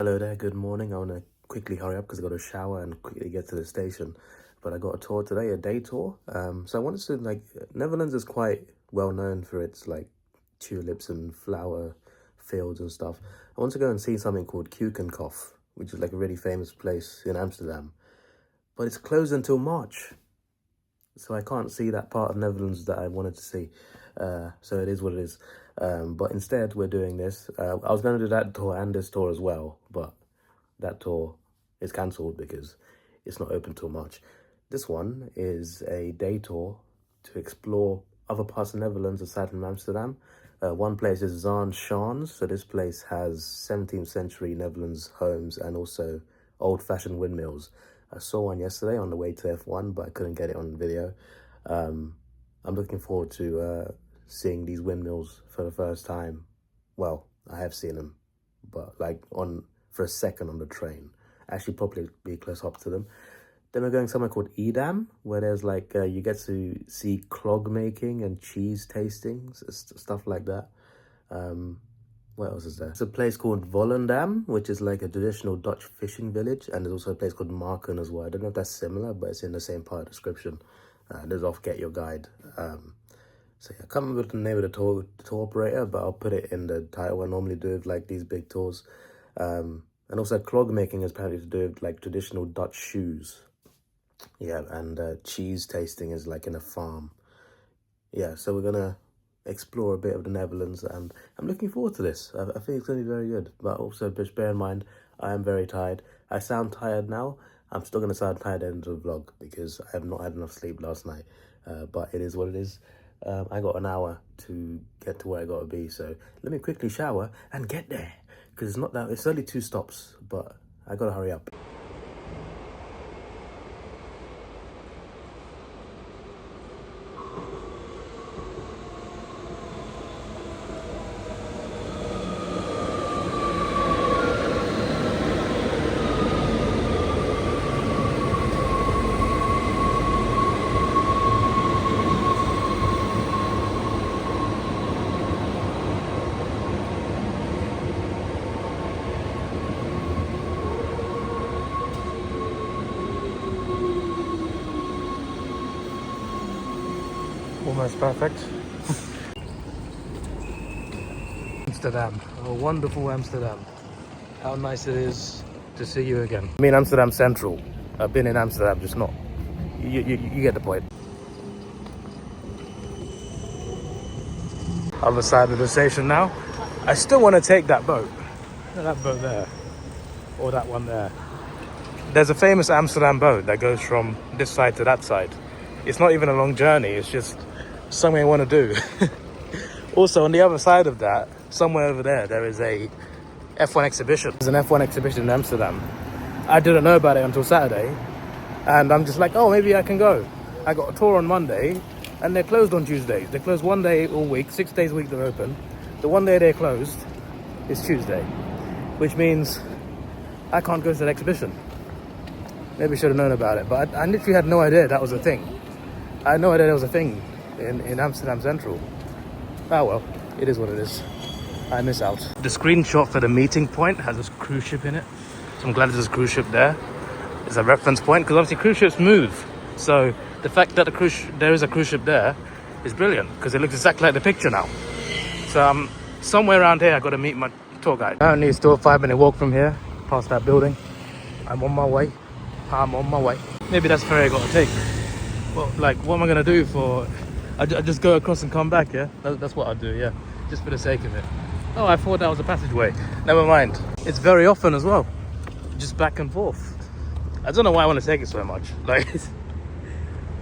Hello there, good morning. I want to quickly hurry up because I got to shower and quickly get to the station. But I got a tour today, a day tour. So I wanted to, Netherlands is quite well known for its, tulips and flower fields and stuff. I want to go and see something called Keukenhof, which is, a really famous place in Amsterdam. But it's closed until March. So I can't see that part of Netherlands that I wanted to see. So it is what it is. But instead, we're doing this. I was going to do that tour and this tour as well, but that tour is cancelled because it's not open till March. This one is a day tour to explore other parts of Netherlands aside from Amsterdam. One place is Zaanse Schans. So this place has 17th century Netherlands homes and also old-fashioned windmills. I saw one yesterday on the way to F1, but I couldn't get it on video. I'm looking forward to seeing these windmills for the first time. Well, I have seen them, but for a second on the train. Actually, probably be close up to them. Then we're going somewhere called Edam, where there's you get to see clog making and cheese tastings, stuff like that. What else is there? There's a place called Volendam, which is like a traditional Dutch fishing village. And there's also a place called Marken as well. I don't know if that's similar, but it's in the same part of the description. There's off Get Your Guide. So yeah, I can't remember the name of the tour operator, but I'll put it in the title. I normally do with these big tours. And also clog making is apparently to do with traditional Dutch shoes. Yeah, and cheese tasting is in a farm. Yeah, so we're gonna explore a bit of the Netherlands, and I'm looking forward to this. I think it's going to be very good, but also just bear in mind I am very tired. I sound tired now. I'm still going to sound tired at the end of the vlog because I have not had enough sleep last night, but it is what it is. I got an hour to get to where I got to be, so let me quickly shower and get there because it's only 2 stops, but I got to hurry up. Almost perfect. Amsterdam, a wonderful Amsterdam. How nice it is to see you again. I mean Amsterdam Central. I've been in Amsterdam, just not. You get the point. Other side of the station now. I still want to take that boat. That boat there, or that one there. There's a famous Amsterdam boat that goes from this side to that side. It's not even a long journey. It's just something I want to do. Also, on the other side of that, somewhere over there is a F1 exhibition. There's an F1 exhibition in Amsterdam. I didn't know about it until Saturday, and I'm just like, oh, maybe I can go. I got a tour on Monday, and they're closed on Tuesdays. They're closed one day all week, 6 days a week they're open. The one day they're closed is Tuesday, which means I can't go to that exhibition. Maybe I should have known about it, but I literally had no idea that was a thing. I had no idea there was a thing in Amsterdam Central. Oh well, it is what it is. I miss out. The screenshot for the meeting point has a cruise ship in it. So I'm glad there's a cruise ship there. It's a reference point because obviously cruise ships move. So the fact that there is a cruise ship there is brilliant because it looks exactly like the picture now. So somewhere around here I got to meet my tour guide. Apparently it's still a 5-minute walk from here, past that building. I'm on my way. Maybe that's the ferry I got to take. Well, what am I going to do for... I just go across and come back, yeah? That's what I do, yeah. Just for the sake of it. Oh, I thought that was a passageway. Never mind. It's very often as well. Just back and forth. I don't know why I want to take it so much.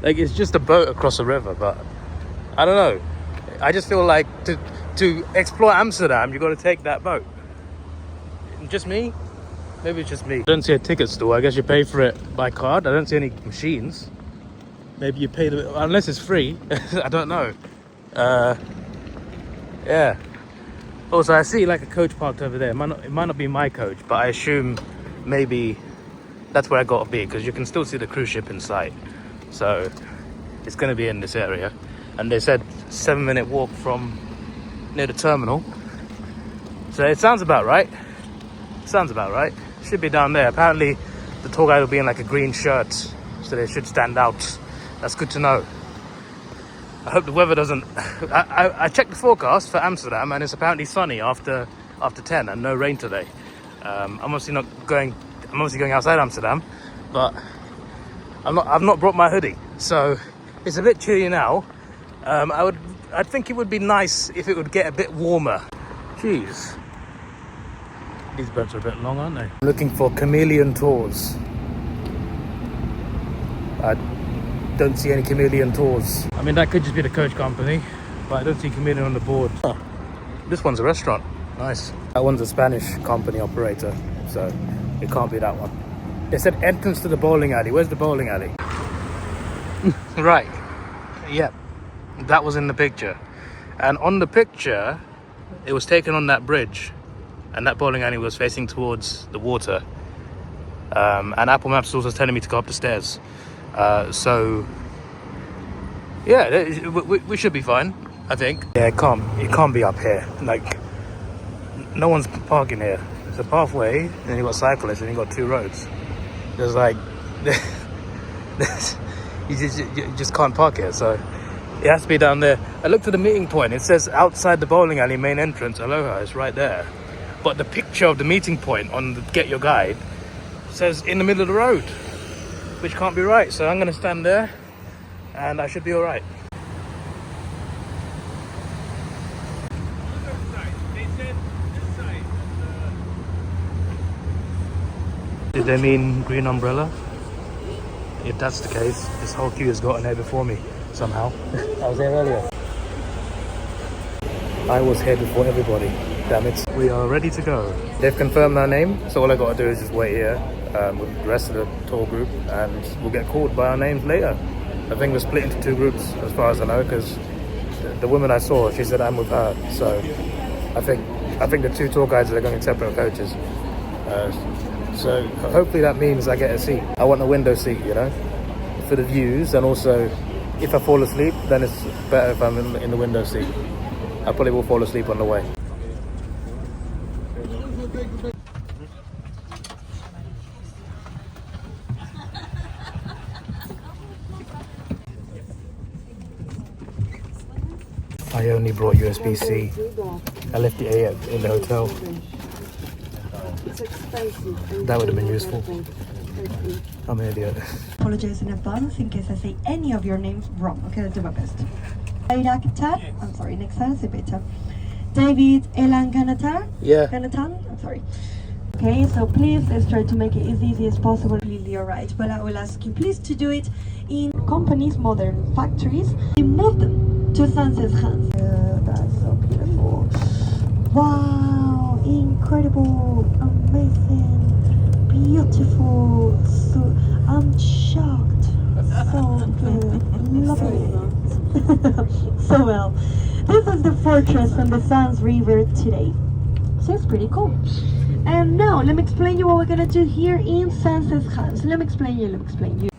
It's just a boat across a river, but... I don't know. I just feel like to explore Amsterdam, you got to take that boat. Just me? Maybe it's just me. I don't see a ticket store. I guess you pay for it by card. I don't see any machines. Maybe you pay unless it's free. I don't know. Yeah. Also, I see a coach parked over there. It might not be my coach, but I assume maybe that's where I got to be because you can still see the cruise ship in sight. So it's going to be in this area. And they said 7-minute walk from near the terminal. So it sounds about right. Sounds about right. Should be down there. Apparently the tour guide will be in like a green shirt, so they should stand out. That's good to know. I hope the weather doesn't... I checked the forecast for Amsterdam and it's apparently sunny after 10 and no rain today. I'm obviously going outside Amsterdam, but I've not brought my hoodie, so it's a bit chilly now. I think it would be nice if it would get a bit warmer. Jeez. These boats are a bit long, aren't they? I'm looking for Camaleon tours. I don't see any Camaleon tours. I mean, that could just be the coach company, but I don't see Camaleon on the board. Huh. This one's a restaurant. Nice. That one's a Spanish company operator, so it can't be that one. They said entrance to the bowling alley. Where's the bowling alley? Right. Yep. That was in the picture. And on the picture, it was taken on that bridge. And that bowling alley was facing towards the water. And Apple Maps was also telling me to go up the stairs. So, yeah, we should be fine, I think. Yeah, it can't be up here. Like, no one's parking here. It's a pathway, and then you've got cyclists, and you've got 2 roads. There's like, you just can't park here, so it has to be down there. I looked at the meeting point. It says outside the bowling alley main entrance, Aloha, it's right there. But the picture of the meeting point on the Get Your Guide says in the middle of the road, which can't be right. So I'm going to stand there and I should be all right. Did they mean green umbrella? If that's the case, this whole queue has gotten here before me somehow. I was there earlier. I was here before everybody. Damn it. We are ready to go. They've confirmed our name, so all I got to do is just wait here with the rest of the tour group, and we'll get called by our names later. I think we're split into 2 groups as far as I know, because the woman I saw, she said I'm with her. So I think the 2 tour guides are going in separate coaches. So hopefully that means I get a seat. I want a window seat, you know, for the views, and also if I fall asleep, then it's better if I'm in the window seat. I probably will fall asleep on the way. I only brought USB-C. I left the A in the hotel. That would have been useful. I'm an idiot. Apologize in advance in case I say any of your names wrong. Okay, I'll do my best. I'm sorry, next time, say better. David Elan Kanatar? Yeah. Kanatan? I'm sorry. Okay, so please let's try to make it as easy as possible. Completely alright, but I will ask you please to do it in companies, modern factories. We moved them to Zaanse Schans. That's so beautiful. Wow, incredible, amazing, beautiful. So I'm shocked. So good, love it. So well. This is the fortress on the Zaanse River today. So it's pretty cool. And now let me explain you what we're gonna do here in Zaanse Schans. Let me explain you.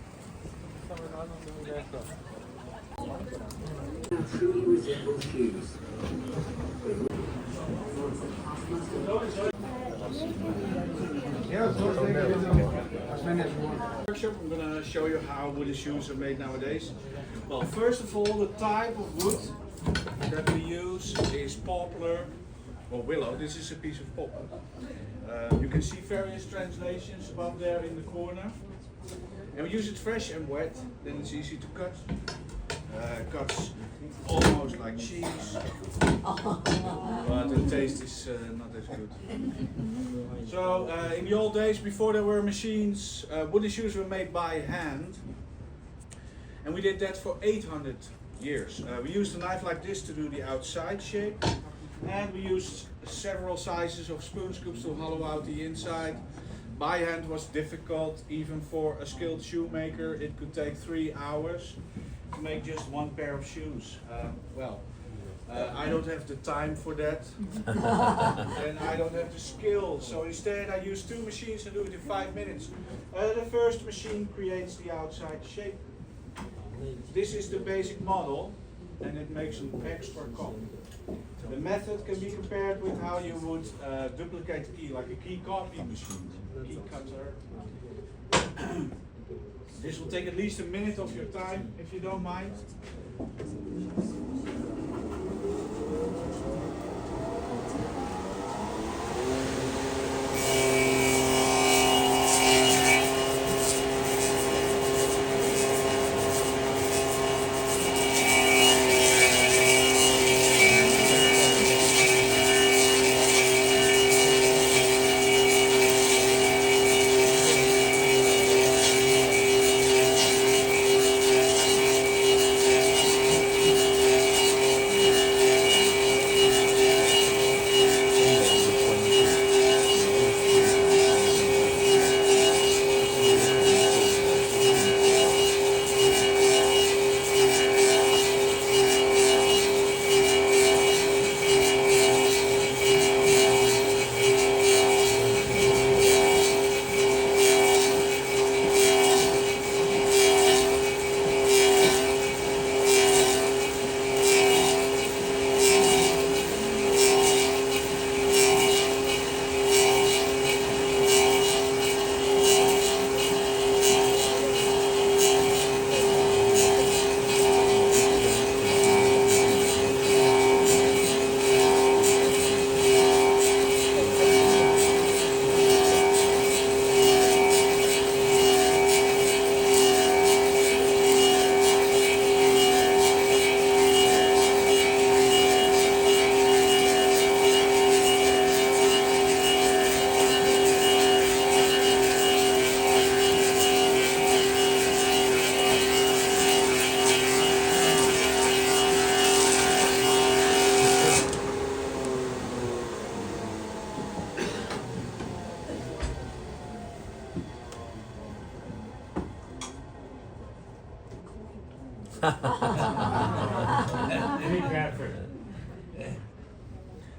I'm going to show you how wooden shoes are made nowadays. Well, first of all, the type of wood that we use is poplar or willow. This is a piece of poplar. You can see various translations above there in the corner. And we use it fresh and wet, then it's easy to cut. Cuts almost like cheese, but the taste is not as good. So in the old days, before there were machines, wooden shoes were made by hand, and we did that for 800 years. We used a knife like this to do the outside shape, and we used several sizes of spoon scoops to hollow out the inside. By hand was difficult, even for a skilled shoemaker. It could take 3 hours to make just 1 pair of shoes. I don't have the time for that, and I don't have the skill. So instead I use 2 machines and do it in 5 minutes. The first machine creates the outside shape. This is the basic model. and it makes an extra copy. The method can be compared with how you would duplicate a key, like a key copy machine, key cutter. This will take at least a minute of your time, if you don't mind.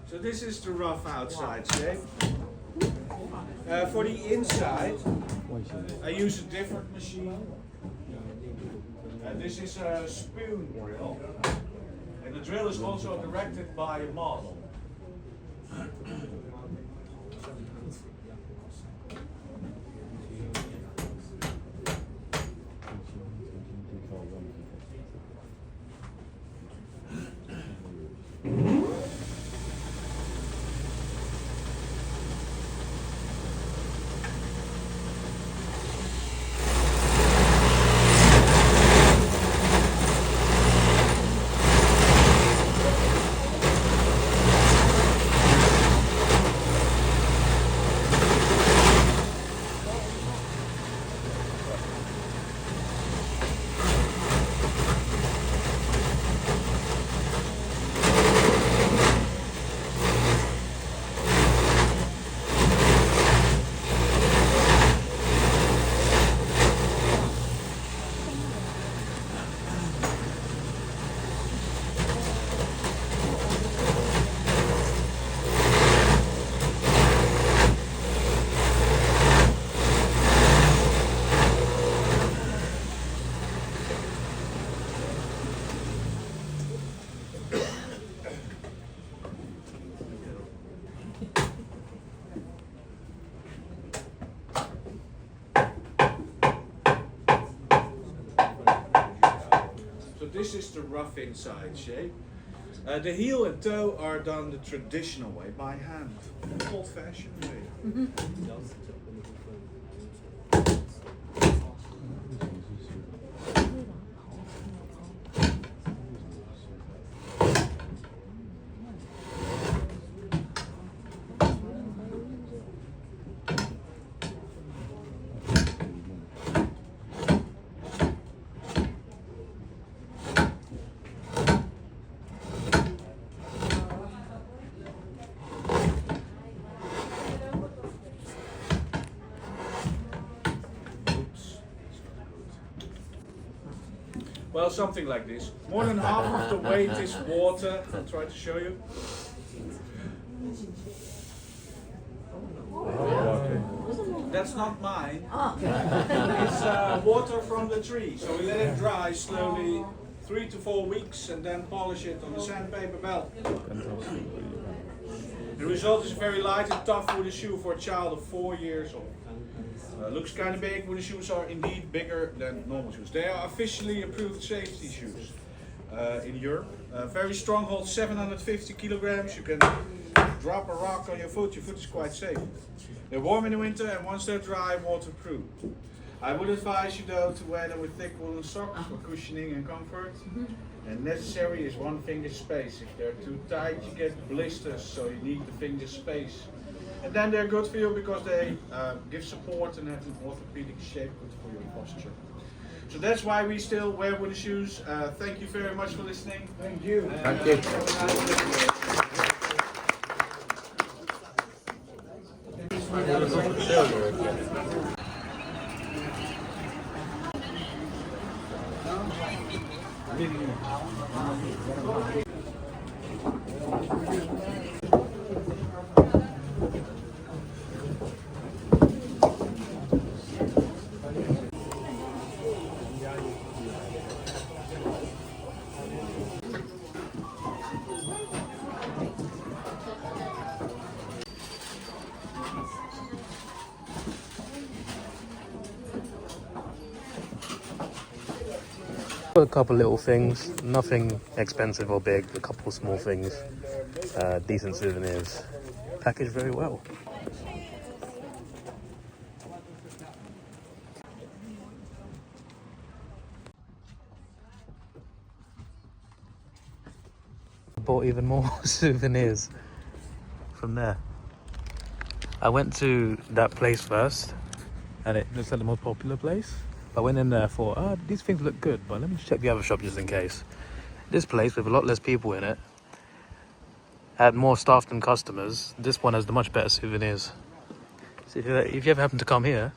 So this is the rough outside shape. For the inside, I use a different machine. This is a spoon drill. And the drill is also directed by a model. This is the rough inside shape. The heel and toe are done the traditional way, by hand, old-fashioned way. Well, something like this. More than half of the weight is water. I'll try to show you. That's not mine. It's water from the tree. So we let it dry slowly 3 to 4 weeks and then polish it on the sandpaper belt. The result is a very light and tough wooden shoe for a child of 4 years old. Looks kind of big. Wooden shoes are indeed bigger than normal shoes. They are officially approved safety shoes in Europe. Very strong, holds 750 kilograms. You can drop a rock on your foot is quite safe. They're warm in the winter and once they're dry, waterproof. I would advise you though to wear them with thick woolen socks for cushioning and comfort. And necessary is 1 finger space. If they're too tight, you get blisters, so you need the finger space. And then they're good for you because they give support and have an orthopedic shape, good for your posture. So that's why we still wear wooden shoes. Thank you very much for listening. Thank you. Thank you. A couple little things, nothing expensive or big, a couple small things, decent souvenirs, packaged very well. Bought even more souvenirs from there. I went to that place first and it looks like the most popular place. I went in there for, these things look good, but let me check the other shop just in case. This place, with a lot less people in it, had more staff than customers. This one has the much better souvenirs. So if you ever happen to come here,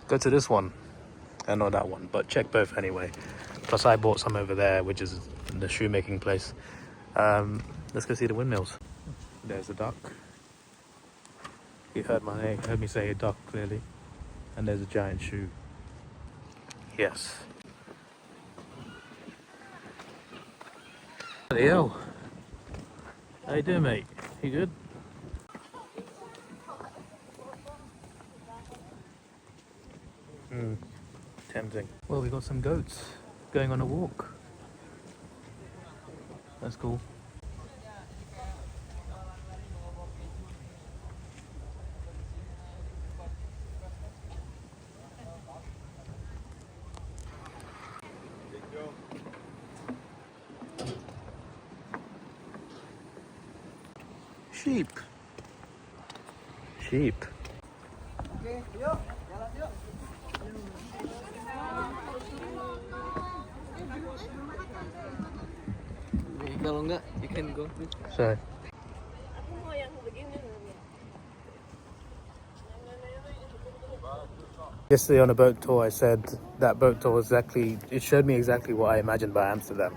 go to this one, and not that one, but check both anyway. Plus I bought some over there, which is the shoemaking place. Let's go see the windmills. There's a duck. You heard my name, heard me say a duck clearly. And there's a giant shoe. Yes. Bloody hell. How you doing, mate? You good? Tempting. Well, we got some goats going on a walk. That's cool. Sheep. Sheep. Kalau enggak, you can go. Sorry. Yesterday on a boat tour, I said that boat tour was it showed me exactly what I imagined by Amsterdam.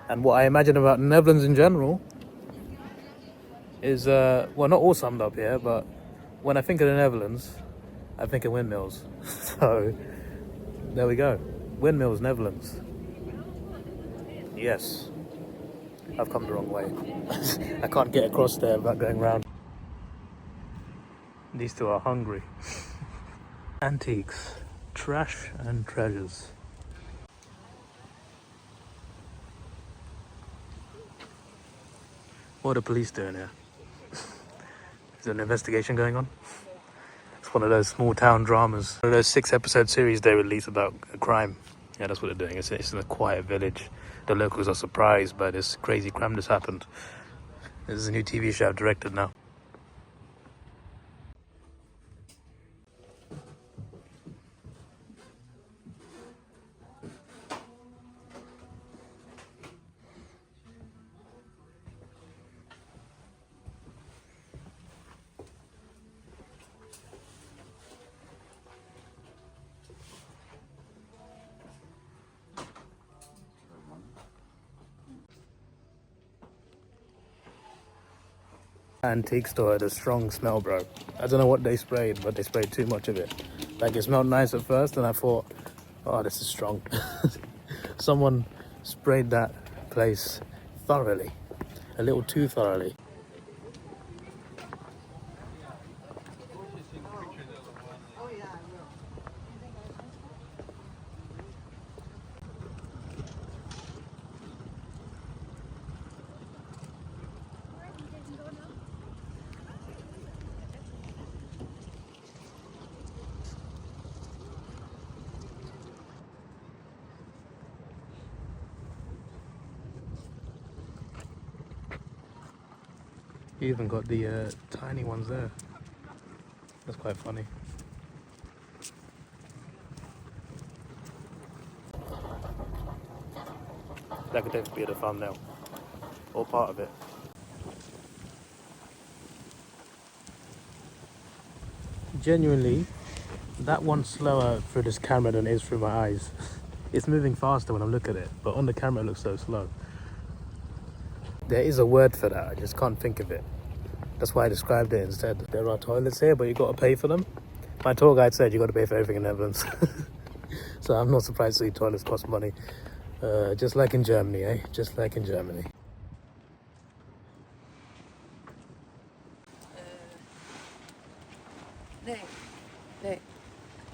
And what I imagine about the Netherlands in general is, well, not all summed up here, but when I think of the Netherlands, I think of windmills. So, there we go. Windmills, Netherlands. Yes. I've come the wrong way. I can't get across there without going round. These two are hungry. Antiques, trash and treasures. What are the police doing here? Is there an investigation going on? It's one of those small town dramas. One of those 6-episode series they release about a crime. Yeah, that's what they're doing. It's in a quiet village. The locals are surprised by this crazy crime that's happened. This is a new TV show I've directed now. Antique store had a strong smell, bro. I don't know what they sprayed, but they sprayed too much of it. Like, it smelled nice at first, and I thought, oh, this is strong. Someone sprayed that place thoroughly, a little too thoroughly. You even got the tiny ones there. That's quite funny. That could definitely be the thumbnail, or part of it. Genuinely, that one's slower through this camera than it is through my eyes. It's moving faster when I look at it, but on the camera it looks so slow. There is a word for that, I just can't think of it. That's why I described it instead. There are toilets here, but you got to pay for them. My tour guide said you got to pay for everything in the Netherlands. So I'm not surprised to see toilets cost money. Just like in Germany, eh? Just like in Germany.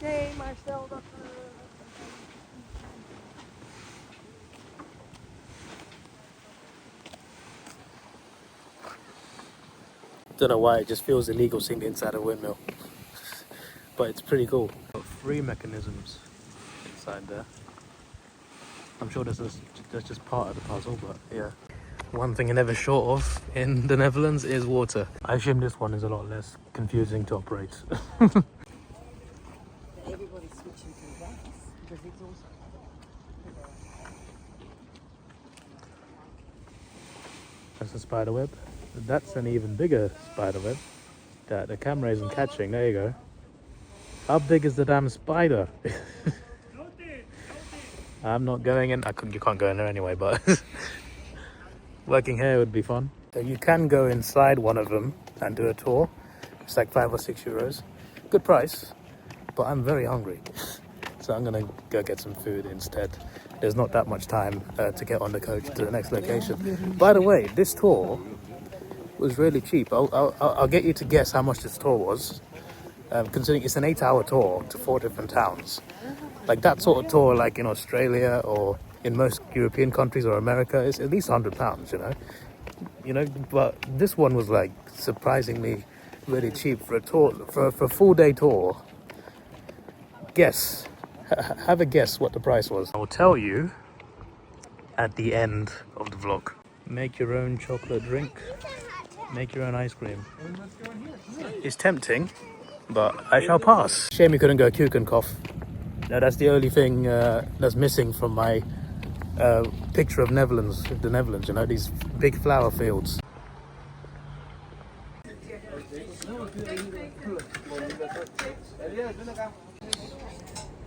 Nee, maar stel dat... Don't know why, it just feels illegal seeing the inside of a windmill. But it's pretty cool. Got 3 mechanisms inside there. I'm sure that's just part of the puzzle, but yeah. One thing you're never short of in the Netherlands is water. I assume this one is a lot less confusing to operate. Everybody's switching to that because it's also... That's a spider web. That's an even bigger spider web that the camera isn't catching. There you go. How big is the damn spider? I'm not going in. You can't go in there anyway, but working here would be fun. So you can go inside one of them and do a tour. It's like 5 or 6 euros. Good price, but I'm very hungry. So I'm gonna go get some food instead. There's not that much time to get on the coach to the next location. By the way, this tour was really cheap. I'll get you to guess how much this tour was. Considering it's an 8-hour tour to 4 different towns. Like that sort of tour, like in Australia or in most European countries or America, is at least £100, you know. But this one was like surprisingly really cheap for a tour, for a full day tour. Guess, have a guess what the price was. I will tell you at the end of the vlog. Make your own chocolate drink. Make your own ice cream. It's tempting, but I shall pass. Shame you couldn't go Kuchenkopf. Now that's the only thing that's missing from my picture of Netherlands, the Netherlands, you know, these big flower fields.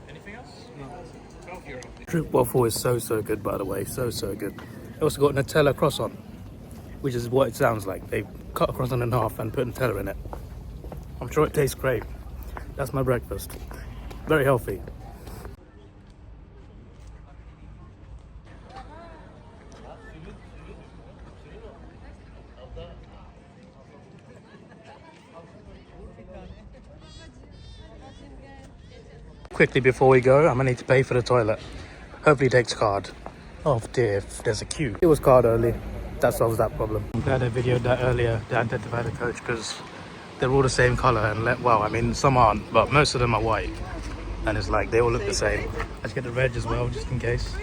Anything else? No. Drip waffle is so good, by the way, so good. I also got Nutella croissant, which is what it sounds like. They cut a croissant in half and put Nutella in it. I'm sure it tastes great. That's my breakfast. Very healthy. Quickly before we go, I'm gonna need to pay for the toilet. Hopefully it takes card. Oh dear, there's a queue. It was card only. That solves that problem. I'm glad I videoed that earlier, the identified coach, because they're all the same color and well, I mean some aren't, but most of them are white. And it's like they all look the same. Let's get the reg as well, just in case.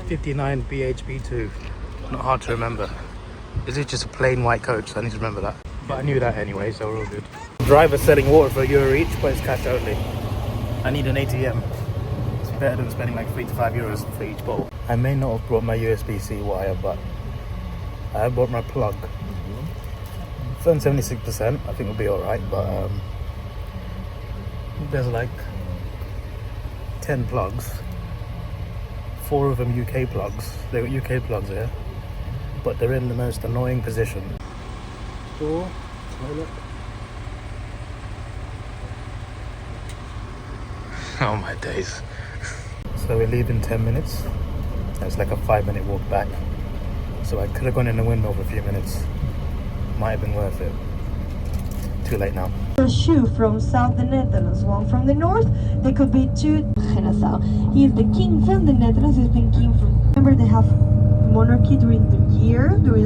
59 BHB2. Not hard to remember. Is it just a plain white coach? I need to remember that. But I knew that anyway, so we're all good. Driver's selling water for €1 each, but it's cash only. I need an ATM. It's better than spending like €3 to €5 for each bottle. I may not have brought my USB-C wire, but I have brought my plug. It's on 76%, I think we'll be alright, but there's like 10 plugs. 4 of them UK plugs. They've got UK plugs here, but they're in the most annoying position. Door, toilet. Oh my days. So we leave in 10 minutes. It's like a 5-minute walk back. So I could have gone in the window for a few minutes. Might have been worth it. Too late now. A shoe from South the Netherlands, one from the north. There could be two. He is the king from the Netherlands. He's been king from. Remember, they have monarchy during the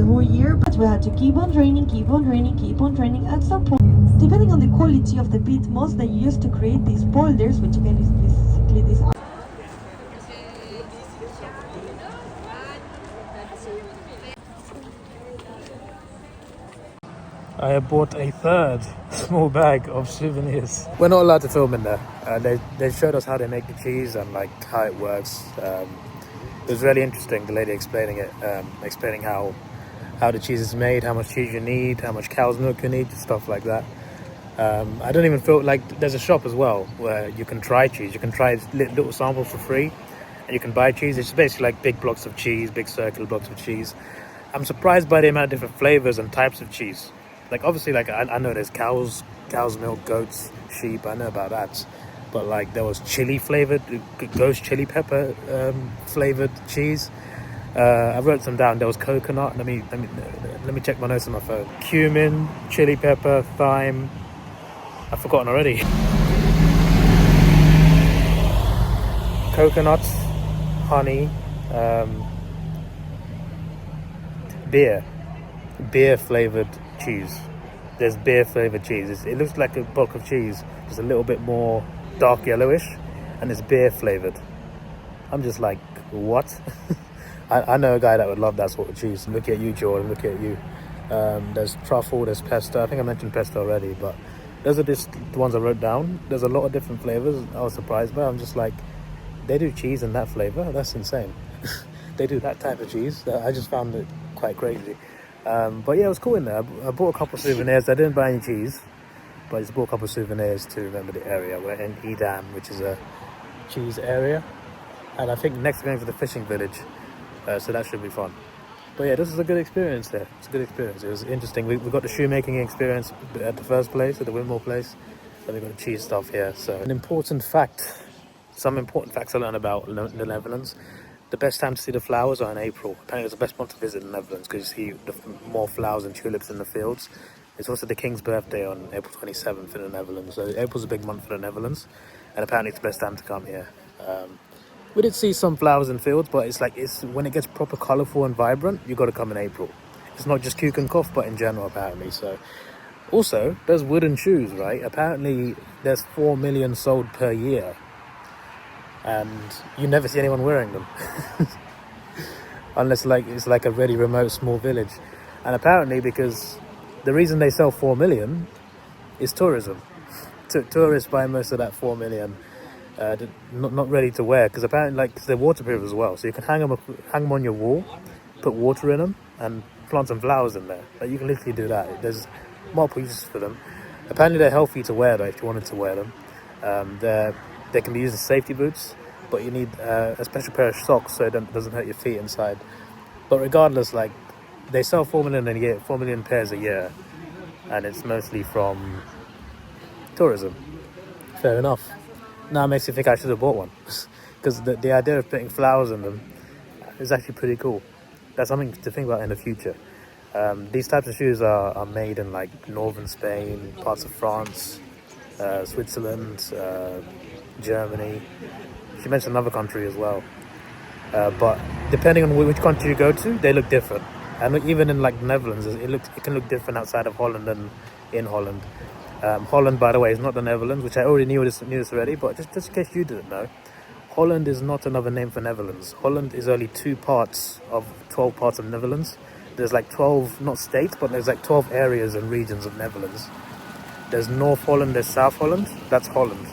whole year, but we had to keep on training. At some point, depending on the quality of the bead moss they used to create these boulders, which again is basically this. I have bought a third small bag of souvenirs. We're not allowed to film in there. They showed us how they make the cheese and like how it works. It was really interesting, the lady explaining it, explaining how the cheese is made, how much cheese you need, how much cow's milk you need, stuff like that. I don't even feel like there's a shop as well where you can try cheese. You can try little samples for free and you can buy cheese. It's basically like big blocks of cheese, big circular blocks of cheese. I'm surprised by the amount of different flavors and types of cheese. Like obviously, like I know there's cow's milk, goats, sheep. I know about that, but like there was chili flavored, ghost chili pepper flavored cheese. I wrote some down. There was coconut. Let me check my notes on my phone. Cumin, chili pepper, thyme. I've forgotten already. Coconut, honey, beer flavored cheese. There's beer flavored cheese. It looks like a block of cheese, just a little bit more dark yellowish, and it's beer flavored. I'm just like, what? I know a guy that would love that sort of cheese. Look at you, Jordan. Look at you. There's truffle. There's pesto. I think I mentioned pesto already, but those are just the ones I wrote down. There's a lot of different flavors. I was surprised by. I'm just like, they do cheese in that flavor? That's insane. They do that type of cheese. I just found it quite crazy. But yeah, it was cool in there. I bought a couple of souvenirs. I didn't buy any cheese, but I just bought a couple of souvenirs to remember the area. We're in Edam, which is a cheese area, and I think next we're going to the fishing village, so that should be fun. But yeah, this is a good experience there. It's a good experience. It was interesting. We got the shoemaking experience at the first place, at the Windmill place, and we got the cheese stuff here. So some important facts I learned about the Netherlands. The best time to see the flowers are in April. Apparently it's the best month to visit the Netherlands because you see more flowers and tulips in the fields. It's also the King's birthday on April 27th in the Netherlands. So April's a big month for the Netherlands, and apparently it's the best time to come here. We did see some flowers in fields, but it's when it gets proper colourful and vibrant, you got to come in April. It's not just Keukenhof, but in general apparently. So also there's wooden shoes, right? Apparently there's 4 million sold per year, and you never see anyone wearing them unless it's like a really remote small village. And apparently because the reason they sell 4 million is tourism. Tourists buy most of that 4 million not ready to wear, because apparently cause they're waterproof as well, so you can hang them on your wall, put water in them and plant some flowers in there. Like you can literally do that. There's multiple uses for them. Apparently they're healthy to wear though, if you wanted to wear them. They can be used as safety boots, but you need a special pair of socks so it doesn't hurt your feet inside. But regardless, like they sell 4 million pairs a year, and it's mostly from tourism. Fair enough. Now it makes you think I should have bought one, because the idea of putting flowers in them is actually pretty cool. That's something to think about in the future. These types of shoes are made in like northern Spain, parts of France, Switzerland, Germany. She mentioned another country as well. But depending on which country you go to, they look different. And even in like the Netherlands, it can look different outside of Holland and in Holland. Holland, by the way, is not the Netherlands, which I already knew this already, but just in case you didn't know, Holland is not another name for Netherlands. Holland is only 2 parts of 12 parts of Netherlands. There's like 12, not states, but there's like 12 areas and regions of Netherlands. There's North Holland, there's South Holland, that's Holland.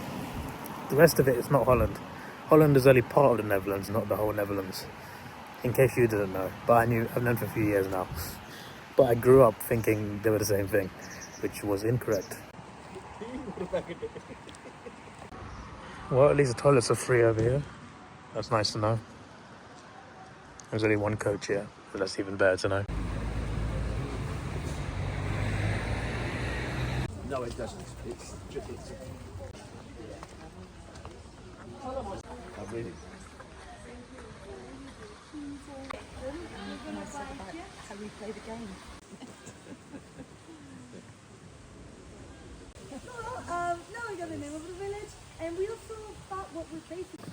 The rest of it is not Holland. Holland is only part of the Netherlands, not the whole Netherlands. In case you didn't know, but I've known for a few years now. But I grew up thinking they were the same thing, which was incorrect. Well, at least the toilets are free over here. That's nice to know. There's only one coach here, so that's even better to know. No, it doesn't. It's oh, really? play the game. Now we got the name of the village, and we also thought what we're basically.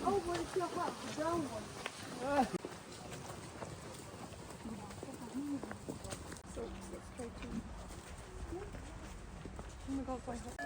Oh, what is your house? The brown one. So straight to. Oh my God, my heart.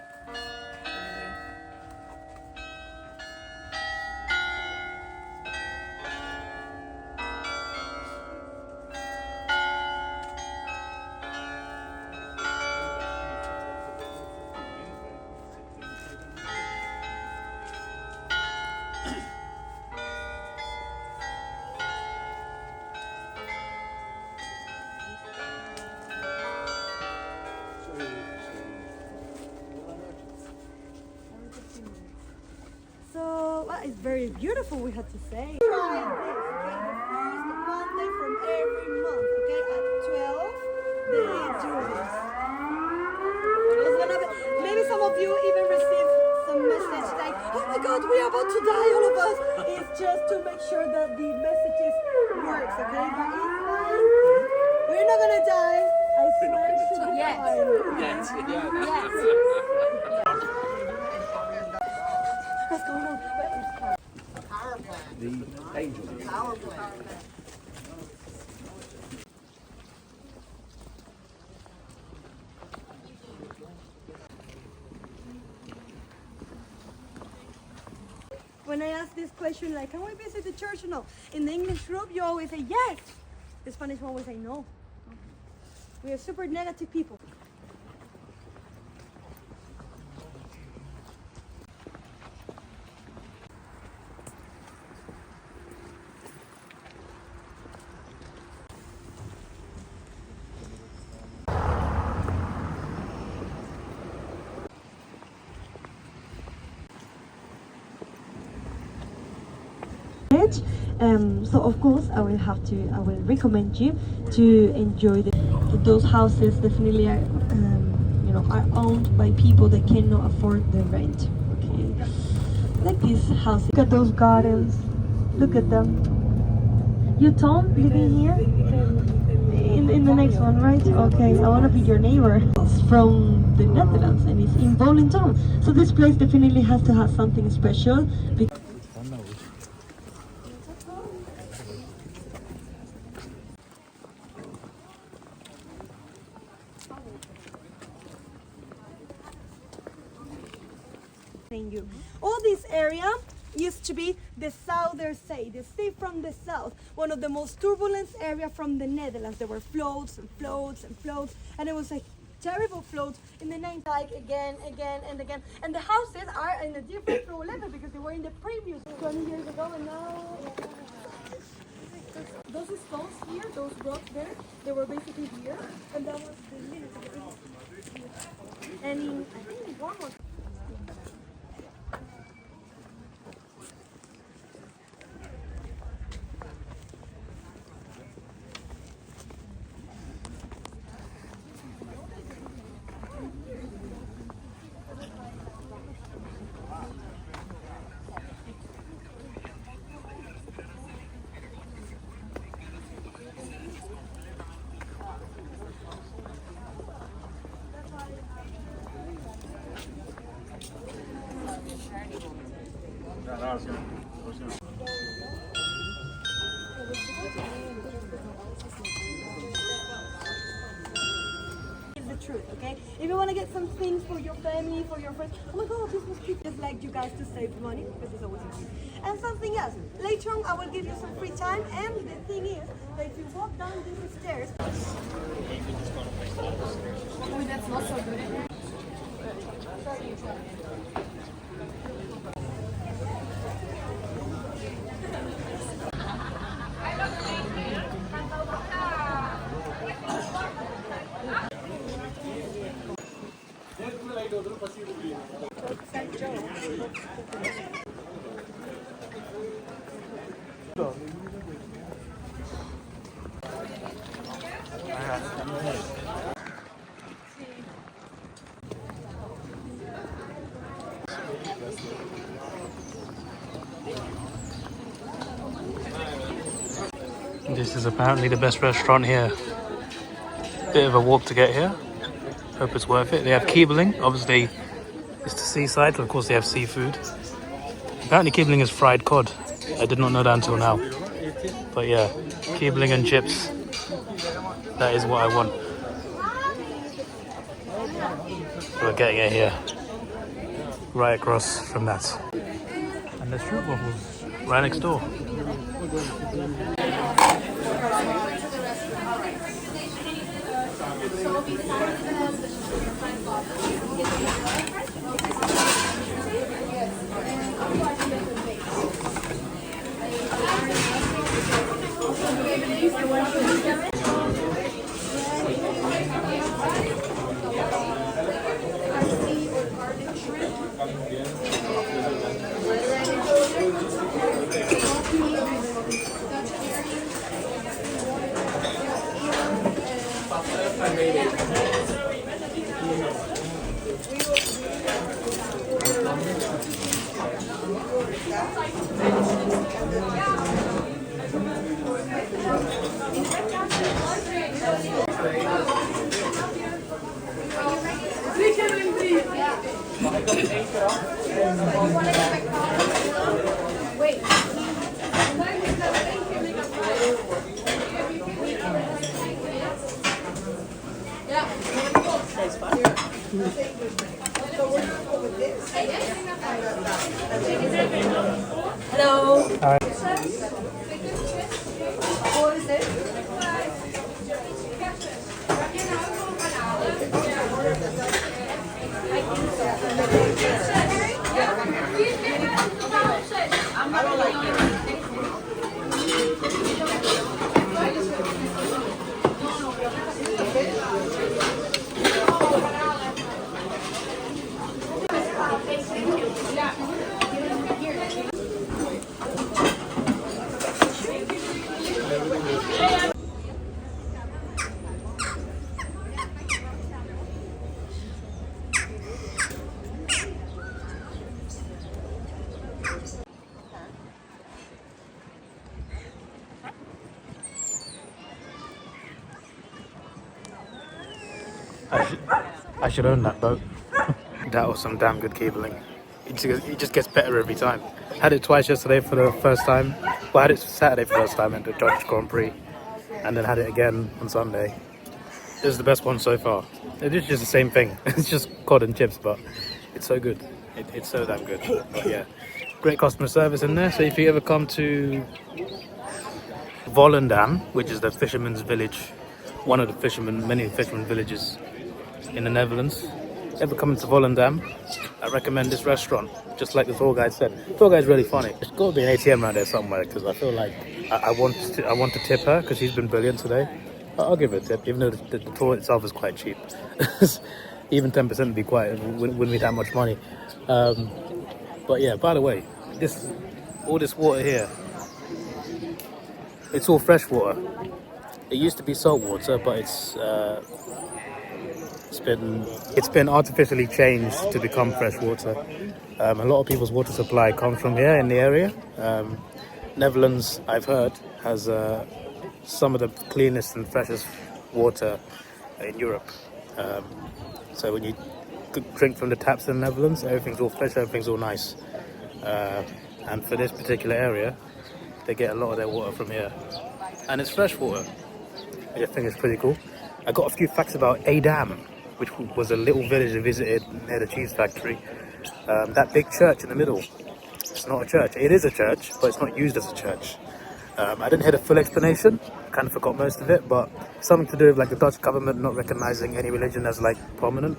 So, well, it's very beautiful, we have to say. Try this, okay? The first Monday from every month, okay? At 12, they do this. It's gonna be, maybe some of you even receive some message like, oh my God, we are about to die, all of us. It's just to make sure that the messages works, okay? But it's fine. We're not gonna die. I swear it should be fine. What's going on? The angel. When I ask this question, like, can we visit the church or no? In the English group, you always say yes. The Spanish one always say no. We are super negative people. So of course I will recommend you to enjoy those houses. Definitely are, are owned by people that cannot afford the rent. Okay, like this house. Look at those gardens. Look at them. You Tom living here? In the next one, right? Okay, I want to be your neighbor. It's from the Netherlands and it's in Volendam. So this place definitely has to have something special. You. All this area used to be the Southern Sea, the sea from the south, one of the most turbulent area from the Netherlands. There were floods and floods and floods, and it was like terrible floods in the 90s, like again and again. And the houses are in a different floor level because they were in the previous 20 years ago, and now those stones here, those rocks there, they were basically here, and that was the limit of the area. And in, I think one was. Truth, okay? If you want to get some things for your family, for your friends, oh my God, this was cute. Just like you guys to save money because it's always easy. And something else, later on I will give you some free time, and the thing is that if you walk down these stairs. Oh, that's not so good. This is apparently the best restaurant here. Bit of a walk to get here. Hope it's worth it. They have Kiebeling. Obviously, it's the seaside, so of course they have seafood. Apparently Kiebeling is fried cod. I did not know that until now. But yeah, Kiebeling and chips. That is what I want. We're getting it here. Right across from that. And there's fruit waffles right next door. Hello. Hi. What is it? I should own that boat. That was some damn good cabling. It just gets better every time. Had it twice yesterday for the first time. Well, I had it Saturday for the first time at the Dutch Grand Prix. And then had it again on Sunday. This is the best one so far. It is just the same thing. It's just cod and chips, but it's so good. It's so damn good. But yeah, great customer service in there. So if you ever come to Volendam, which is the fisherman's village, one of the many fisherman villages in the Netherlands, ever coming to Volendam, I recommend this restaurant. Just like the tour guide said, the tour guide's really funny. There's got to be an ATM around there somewhere, because I feel like I want to tip her, because she's been brilliant today. I'll give her a tip, even though the tour itself is quite cheap. Even 10% would be wouldn't be that much money. But yeah, by the way, all this water here, it's all fresh water. It used to be salt water, but it's been artificially changed to become fresh water. A lot of people's water supply comes from here in the area. Netherlands, I've heard, has some of the cleanest and freshest water in Europe. So when you drink from the taps in the Netherlands, everything's all fresh, everything's all nice. And for this particular area, they get a lot of their water from here. And it's fresh water, which I think is pretty cool. I got a few facts about Edam, which was a little village I visited near the cheese factory. That big church in the middle, it's not a church. It is a church, but it's not used as a church. I didn't hear the full explanation, kind of forgot most of it, but something to do with like the Dutch government not recognizing any religion as like prominent.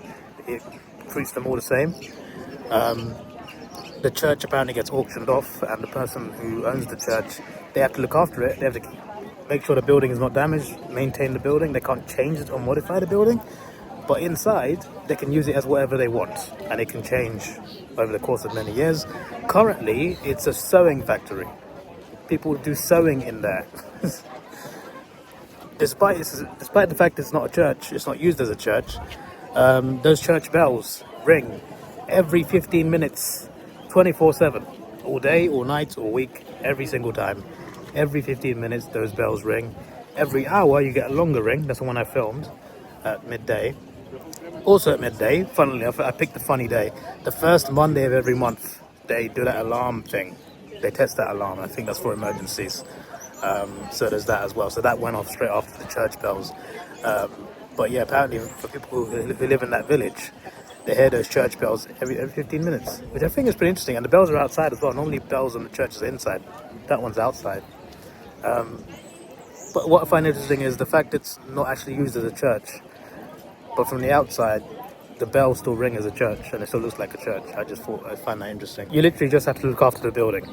It treats them all the same. The church apparently gets auctioned off, and the person who owns the church, they have to look after it. They have to make sure the building is not damaged, maintain the building. They can't change it or modify the building, but inside they can use it as whatever they want, and it can change over the course of many years. Currently, it's a sewing factory. People do sewing in there. Despite the fact it's not a church, it's not used as a church, those church bells ring every 15 minutes, 24/7, all day, all night, all week, every single time. Every 15 minutes, those bells ring. Every hour, you get a longer ring. That's the one I filmed at midday. Also at midday, funnily enough, I picked the funny day. The first Monday of every month, they do that alarm thing. They test that alarm. I think that's for emergencies. So there's that as well. So that went off straight after the church bells. But yeah, apparently for people who live in that village, they hear those church bells every 15 minutes, which I think is pretty interesting. And the bells are outside as well. Normally bells in the churches are inside. That one's outside. But what I find interesting is the fact it's not actually used as a church. But from the outside, the bells still ring as a church, and it still looks like a church. I find that interesting. You literally just have to look after the building.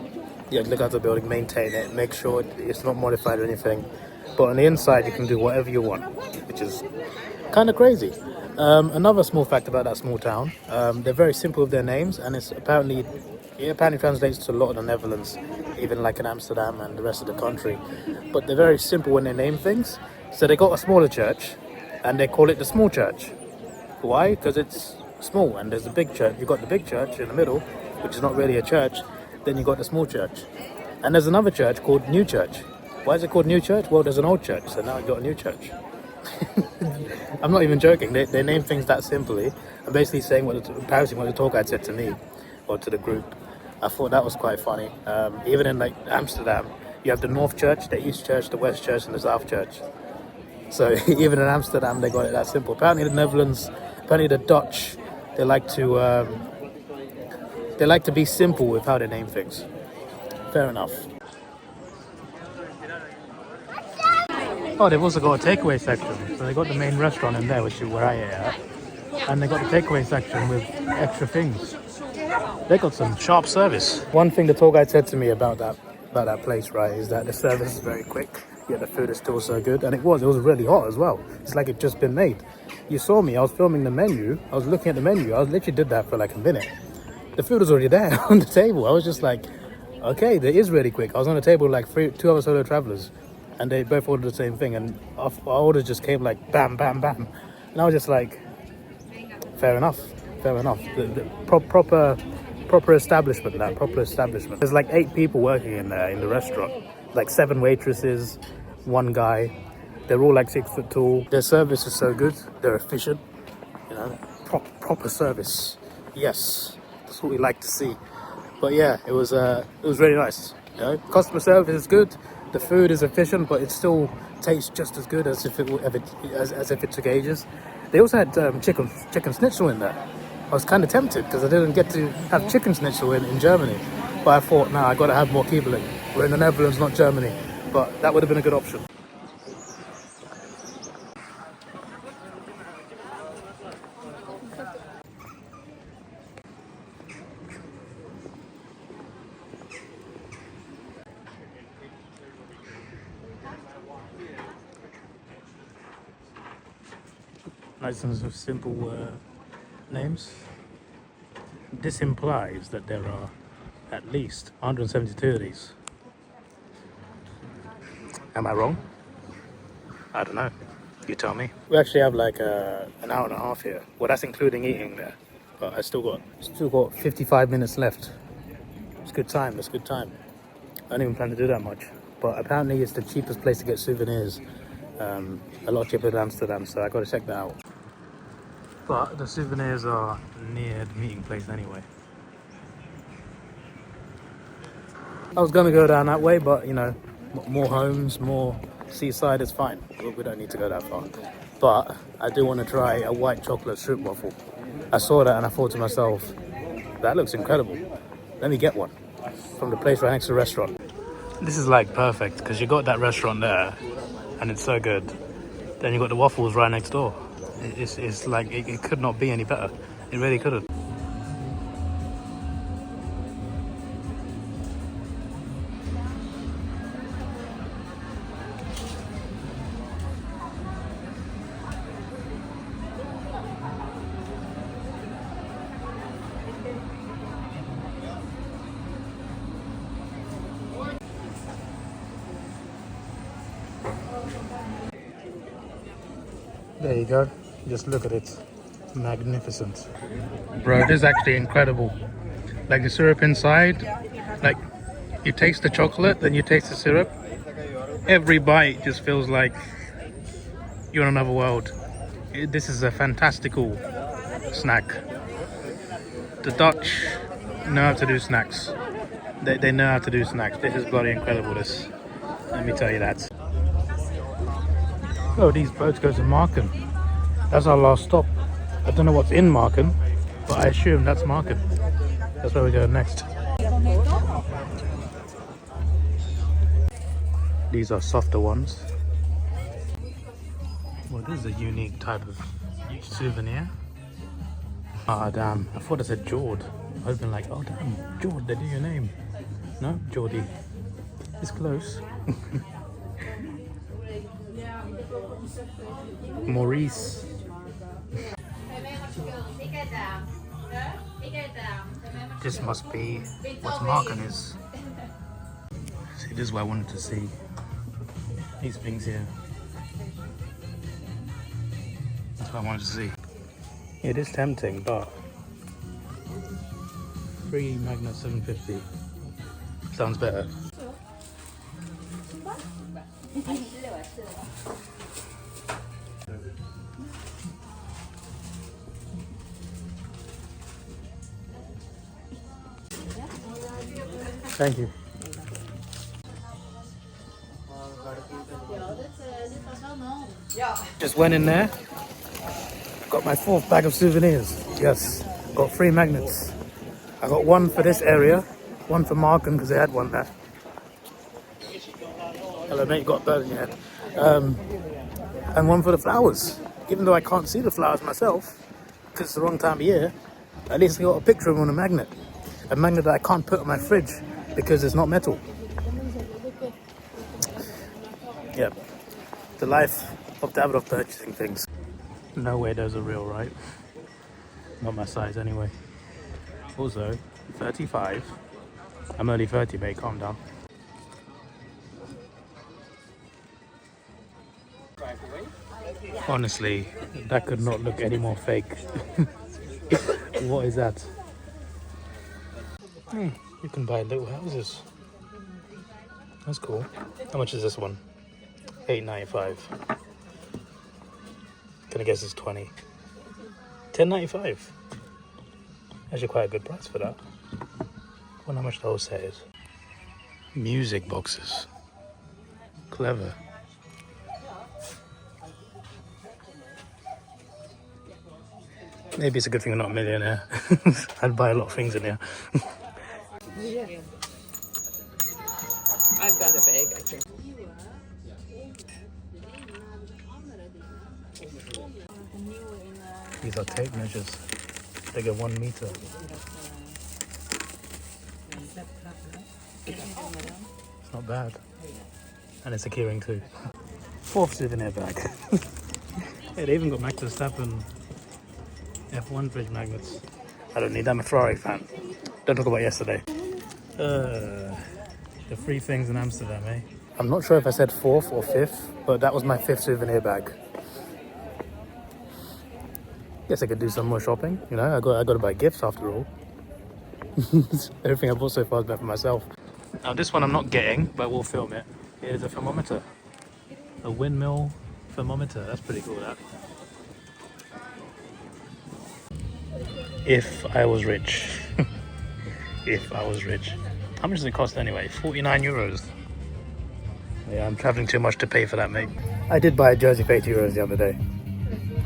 You have to look after the building, maintain it, make sure it's not modified or anything. But on the inside, you can do whatever you want, which is kind of crazy. Another small fact about that small town, they're very simple with their names, and it apparently translates to a lot of the Netherlands, even like in Amsterdam and the rest of the country. But they're very simple when they name things. So they got a smaller church, and they call it the small church. Why? Because it's small, and there's a big church. You've got the big church in the middle, which is not really a church. Then you've got the small church. And there's another church called New Church. Why is it called New Church? Well, there's an old church, so now you've got a new church. I'm not even joking. They name things that simply. I'm basically saying parroting what the tour guide said to me, or to the group. I thought that was quite funny. Even in like Amsterdam, you have the North Church, the East Church, the West Church, and the South Church. So even in Amsterdam, they got it that simple. Apparently the Netherlands, apparently the Dutch, they like to be simple with how they name things. Fair enough. Oh, they've also got a takeaway section. So they got the main restaurant in there, which is where I ate at. And they got the takeaway section with extra things. They got some sharp service. One thing the tour guide said to me about that place, right, is that the service is very quick. Yeah, the food is still so good, and it was really hot as well. It's like it just been made. You saw me, I was filming the menu, I was looking at the menu, I literally did that for like a minute. The food was already there on the table. I was just like, okay, that is really quick. I was on the table with like two other solo travelers, and they both ordered the same thing, and our orders just came like bam, bam, bam. And I was just like, fair enough. The proper establishment, proper establishment. There's like 8 people working in there in the restaurant. Like 7 waitresses, 1 guy. They're all like 6 foot tall. Their service is so good. They're efficient. You know, proper service. Yes, that's what we like to see. But yeah, it was really nice. You know, customer service is good. The food is efficient, but it still tastes just as good as if it took ages. They also had chicken schnitzel in there. I was kind of tempted because I didn't get to have chicken schnitzel in Germany. But I thought, nah, I got to have more kibbeling. We're in the Netherlands, not Germany. But that would have been a good option. Nice and simple names. This implies that there are at least 172 of these. Am I wrong? I don't know. You tell me. We actually have like an hour and a half here. Well, that's including eating there. But I still got 55 minutes left. It's good time. It's good time. I don't even plan to do that much. But apparently it's the cheapest place to get souvenirs. A lot cheaper than Amsterdam, so I got to check that out. But the souvenirs are near the meeting place anyway. I was going to go down that way, but you know, more homes, more seaside is fine. We don't need to go that far. But I do want to try a white chocolate stroop waffle. I saw that and I thought to myself, that looks incredible. Let me get one from the place right next to the restaurant. This is like perfect because you got that restaurant there and it's so good. Then you got the waffles right next door. It's like it could not be any better. It really couldn't. There you go. Just look at it. Magnificent. Bro, this is actually incredible. Like the syrup inside, like you taste the chocolate, then you taste the syrup. Every bite just feels like you're in another world. This is a fantastical snack. The Dutch know how to do snacks. They know how to do snacks. This is bloody incredible, this. Let me tell you that. Oh, these boats go to Marken. That's our last stop. I don't know what's in Marken, but I assume that's Marken. That's where we're going next. These are softer ones. Well, this is a unique type of souvenir. Ah, damn. I thought it said Jord. I would have been like, oh, damn, Jord, they do your name. No, Geordie. It's close. Maurice. This must be what Marken is. See, this is what I wanted to see. These things here. That's what I wanted to see. It is tempting, but free Magnet 750 sounds better. Thank you. Just went in there, got my 4th bag of souvenirs. Yes, got 3 magnets. I got one for this area, one for Marken because they had one there. Hello mate, you got a bird in your head. And one for the flowers. Even though I can't see the flowers myself, because it's the wrong time of year, at least I got a picture of them on a magnet. A magnet that I can't put on my fridge because it's not metal. Yep. The life of Davidoff purchasing things. No way those are real, right? Not my size anyway. Also, 35. I'm only 30, mate, calm down. Honestly, that could not look any more fake. What is that? You can buy little houses. That's cool. How much is this one? $8.95. Gonna guess it's 20. $10.95. Actually quite a good price for that. I wonder how much the whole set is. Music boxes. Clever. Maybe it's a good thing I'm not a millionaire. I'd buy a lot of things in here. I've got a bag, I think. These are tape measures. They get 1 meter. It's not bad. And it's a keyring too. 4th souvenir bag. Hey, they even got Max Verstappen F1 fridge magnets. I don't need that. I'm a Ferrari fan. Don't talk about yesterday. The 3 things in Amsterdam, eh? I'm not sure if I said 4th or 5th, but that was my 5th souvenir bag. Guess I could do some more shopping. You know, I got to buy gifts after all. Everything I bought so far has been for myself. Now this one I'm not getting, but we'll film it. It is a thermometer. A windmill thermometer. That's pretty cool, that. If I was rich. If I was rich. How much does it cost anyway? 49 euros. Yeah, I'm traveling too much to pay for that, mate. I did buy a jersey for 80 euros the other day.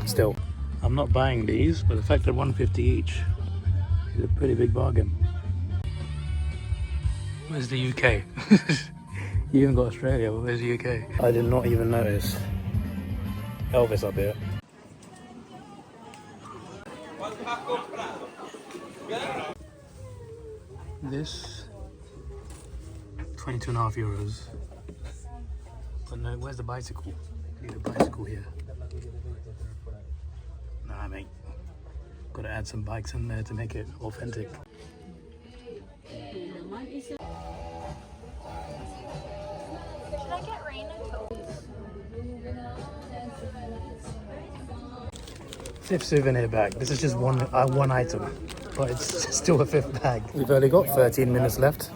Still. I'm not buying these, but the fact they're 150 each is a pretty big bargain. Where's the UK? You even got Australia, but where's the UK? I did not even notice Elvis up here. This 22.5 euros. But no, where's the bicycle? I need a bicycle here. Nah, mate. Gotta add some bikes in there to make it authentic. Should I get rain and coat? 5th souvenir bag. This is just one item. but it's still a fifth bag. We've only got 13 minutes left.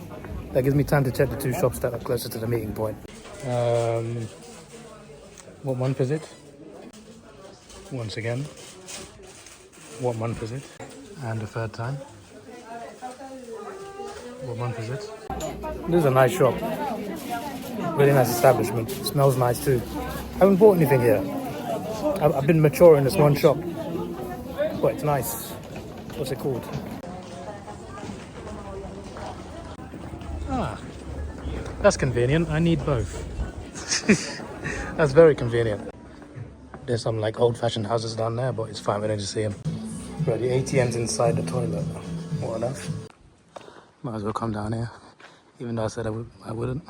That gives me time to check the 2 shops that are closer to the meeting point. What month is it? Once again. What month is it? And the third time. What month is it? This is a nice shop. Really nice establishment. It smells nice too. I haven't bought anything here. I've been mature in this one shop. But it's nice. What's it called? Ah, that's convenient. I need both. That's very convenient. There's some like old-fashioned houses down there, but it's fine. We don't just see them. Right, the ATM's inside the toilet. What on earth? Might as well come down here, even though I said I wouldn't.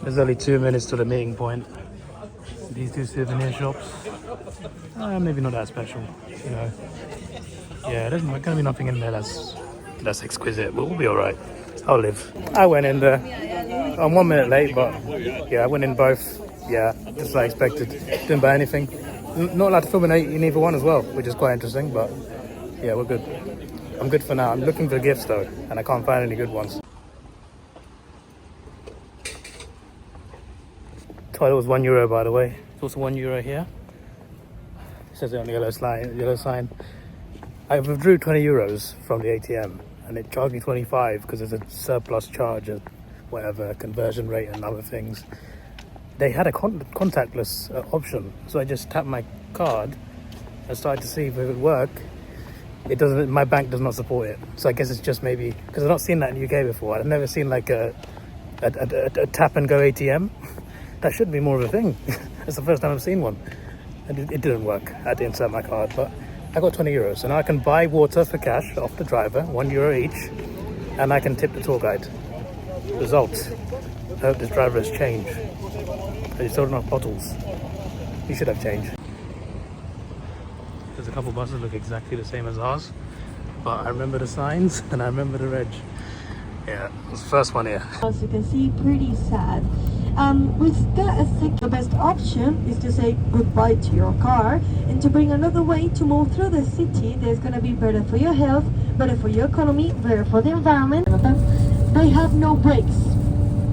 There's only 2 minutes to the meeting point. These 2 souvenir shops, maybe not that special, you know. Yeah, there's gonna be nothing in there that's exquisite, but we'll be all right. I'll live. I went in there. I'm 1 minute late, but yeah, I went in both. Yeah, just like I expected. Didn't buy anything. Not allowed to film in either one as well, which is quite interesting. But yeah, we're good. I'm good for now. I'm looking for gifts though, and I can't find any good ones. Toilet was €1, by the way. It's also €1 here. It says it on the yellow sign. I withdrew €20 from the ATM, and it charged me 25 because there's a surplus charge of whatever conversion rate and other things. They had a contactless option, so I just tapped my card and started to see if it would work. It doesn't. My bank does not support it, so I guess it's just maybe because I've not seen that in the UK before. I've never seen like a tap and go ATM. That should be more of a thing. It's the first time I've seen one. And it didn't work. I had to insert my card, but I got €20. So now I can buy water for cash off the driver, €1 each, and I can tip the tour guide. Result. I hope this driver has changed. He's sold enough bottles. He should have change. There's a couple buses look exactly the same as ours, but I remember the signs and I remember the reg. Yeah, it was the first one here. As you can see, pretty sad. The best option is to say goodbye to your car and to bring another way to move through the city. There's going to be better for your health, better for your economy, better for the environment. They have no brakes.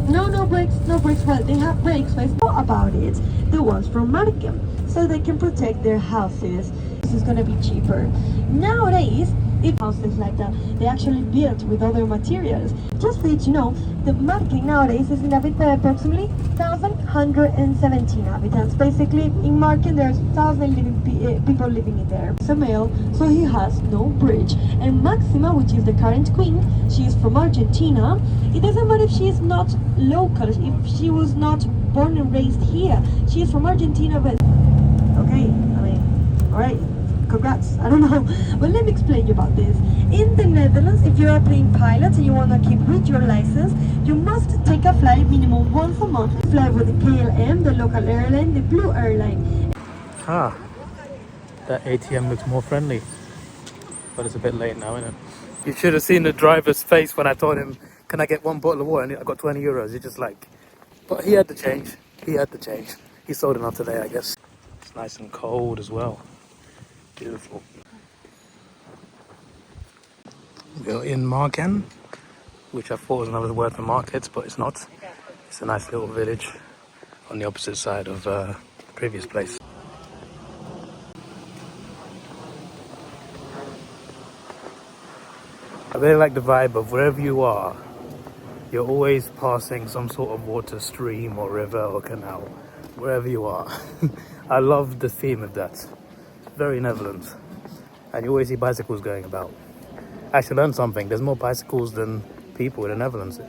No brakes. Well, they have brakes, but it's not about it. The ones from Marken, so they can protect their houses. This is going to be cheaper. Nowadays, if houses like that, they actually built with other materials. Just for you to know, the Marken nowadays is inhabited by approximately 1,170 inhabitants. Basically, in Marken there's 1,000 people living in there. It's a male, so he has no bridge. And Maxima, which is the current queen, she is from Argentina. It doesn't matter if she is not local, if she was not born and raised here. She is from Argentina, but okay, I mean, alright. Congrats, I don't know. Well, let me explain you about this. In the Netherlands, if you're a plane pilot and you want to keep with your license, you must take a flight minimum once a month. Fly with the KLM, the local airline, the Blue airline. Ah, that ATM looks more friendly, but it's a bit late now, isn't it? You should have seen the driver's face when I told him, can I get 1 bottle of water? And I got €20. He's just like, but he had the change. He sold enough today, I guess. It's nice and cold as well. Beautiful. We're in Marken, which I thought was another word for markets, but it's not. It's a nice little village on the opposite side of the previous place. I really like the vibe of wherever you are, you're always passing some sort of water stream or river or canal, wherever you are. I love the theme of that. Very Netherlands, and you always see bicycles going about. I actually learned something. There's more bicycles than people in the Netherlands.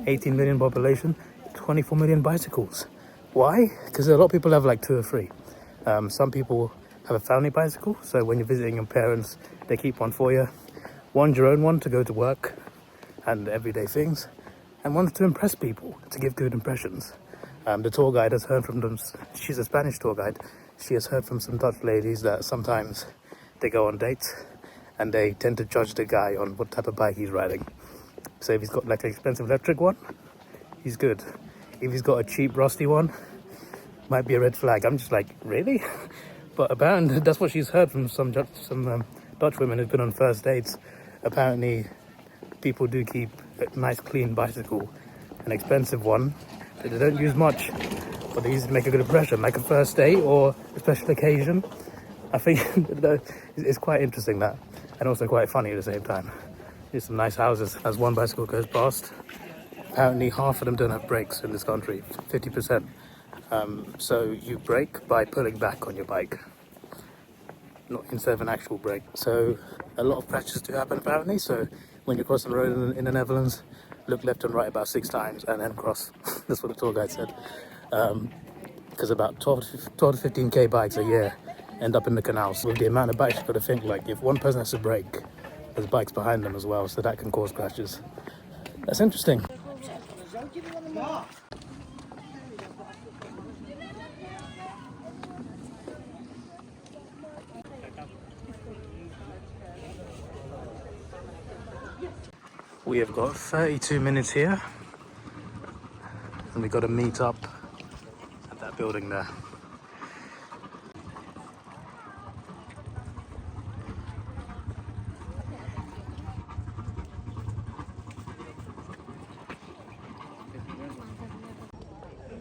18 million population, 24 million bicycles. Why? Because a lot of people have like 2 or 3. Some people have a family bicycle, so when you're visiting your parents, they keep one for you. One's your own one to go to work and everyday things, and one's to impress people, to give good impressions. The tour guide has heard from them. She's a Spanish tour guide. she has heard from some Dutch ladies that sometimes they go on dates and they tend to judge the guy on what type of bike he's riding. So if he's got like an expensive electric one, he's good. If he's got a cheap rusty one, might be a red flag. I'm just like, really? But apparently that's what she's heard from some Dutch women who've been on first dates. Apparently people do keep a nice clean bicycle, an expensive one that they don't use much, but they use it to make a good impression, like a first date or a special occasion. I think it's quite interesting, that, and also quite funny at the same time. There's some nice houses as one bicycle goes past. Apparently half of them don't have brakes in this country, 50%. So you brake by pulling back on your bike, not instead of an actual brake. So a lot of crashes do happen apparently. So when you're crossing the road in the Netherlands, look left and right about 6 times and then cross. That's what the tour guide said. Because about 12 to 15k bikes a year end up in the canals. With the amount of bikes, you've got to think, like, if one person has to brake, there's bikes behind them as well, so that can cause crashes. That's interesting. We have got 32 minutes here, and we've got to meet up at that building there.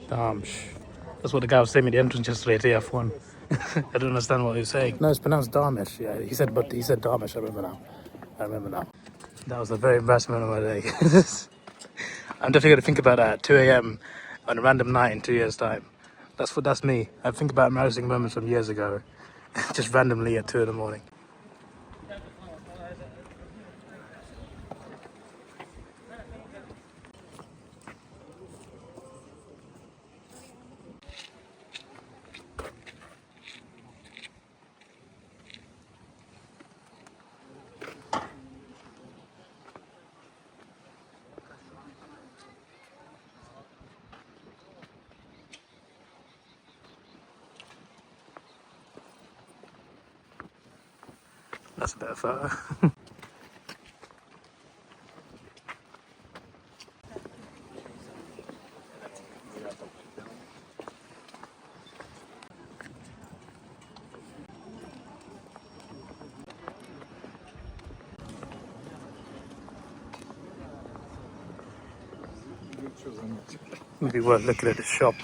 Darmsch. That's what the guy was saying at the entrance yesterday at the F1. I don't understand what he was saying. No, it's pronounced Darmish. Yeah, he said Darmish. I remember now. That was a very embarrassing moment of my day. I'm definitely going to think about that at 2 a.m. on a random night in 2 years' time. That's me. I think about embarrassing moments from years ago, just randomly at 2 in the morning. That's a better photo. Would be worth looking at the shop.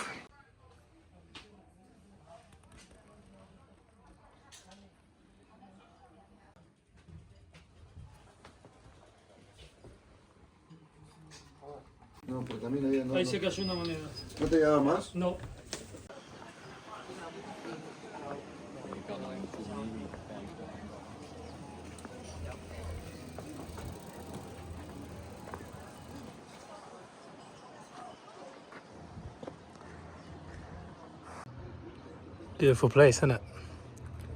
No, porque a mí no. Ahí se cayó una moneda. ¿No te llevaba más? No. Beautiful place, isn't it?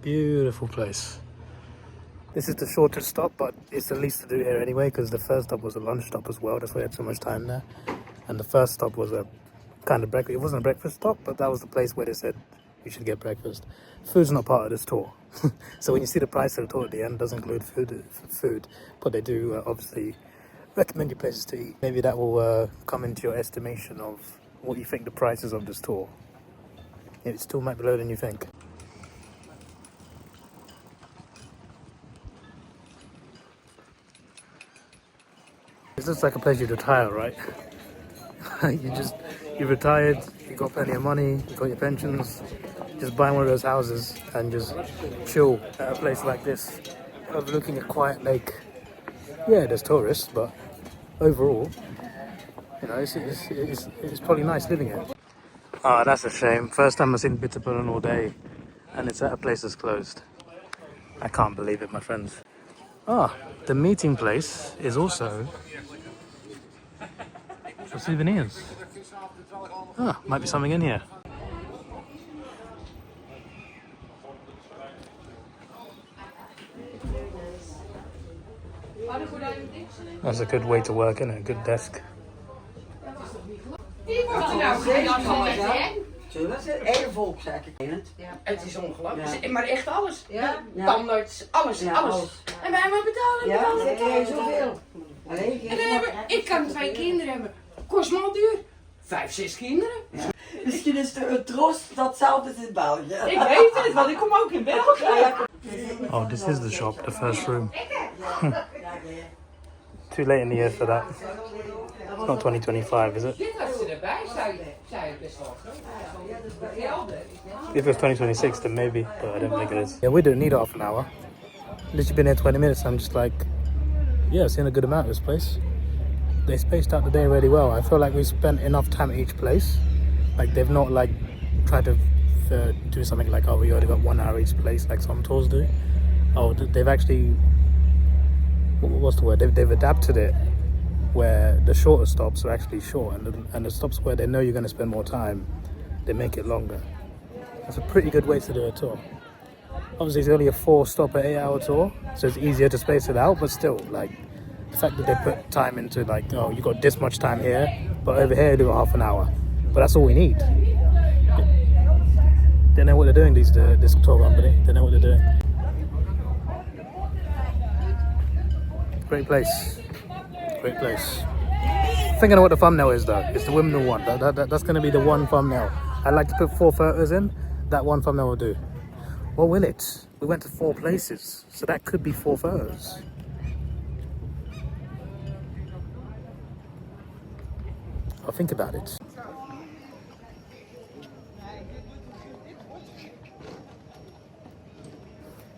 Beautiful place. This is the shortest stop, but it's the least to do here anyway, because the first stop was a lunch stop as well. That's why I had so much time there. And the first stop was a kind of breakfast. It wasn't a breakfast stop, but that was the place where they said you should get breakfast. Food's not part of this tour. So when you see the price of the tour at the end, it doesn't include food, but they do obviously recommend you places to eat. Maybe that will come into your estimation of what you think the price is of this tour. It still might be lower than you think. This looks like a place you'd retire, right? You're retired, you got plenty of money, you got your pensions, just buy one of those houses and just chill at a place like this, overlooking a quiet lake. Yeah, there's tourists, but overall, you know, it's probably nice living here. Ah, that's a shame. First time I've seen Bitterballen all day, and it's at a place that's closed. I can't believe it, my friends. Ah, the meeting place is also for souvenirs. Ah, might be something in here. That's a good way to work, isn't it? A good desk. Dat is het hele volk, zeg ik. Ja, het is ongelooflijk. Ja. Maar echt alles. Ja. Tandarts, alles, Ja, alles. alles. En wij maar betalen, Ja, zoveel. Alleen, ik kan 2 kinderen hebben. Kost me al duur. 5, 6 kinderen. ja. Misschien is het een troost dat hetzelfde is in België. Ik weet het, want ik kom ook in België. Oh, this is the shop, the first room. Too late in the year for that. It's not 2025, is it? Dit had ze erbij, zei het best wel. If it was 2026, then maybe, but I don't think it is. Yeah, we don't need half an hour. Literally been here 20 minutes. I'm just like, yeah, I've seen a good amount of this place. They spaced out the day really well. I feel like we spent enough time at each place. Like they've not like tried to do something like, oh, we already got 1 hour each place like some tours do. Oh, they've actually, what's the word? They've adapted it where the shorter stops are actually short, and the stops where they know you're going to spend more time, they make it longer. That's a pretty good way to do a tour. Obviously, it's only a 4-stop or 8-hour tour, so it's easier to space it out. But still, like the fact that they put time into like, oh, you got this much time here, but over here you do half an hour. But that's all we need. They know what they're doing. This tour company, they know what they're doing. Great place. Great place. I think I know what the thumbnail is though. It's the Wimbledon one. That's going to be the one thumbnail. I like to put 4 photos in. That one thumbnail will do. What will it? We went to 4 places, so that could be 4 photos. I'll think about it.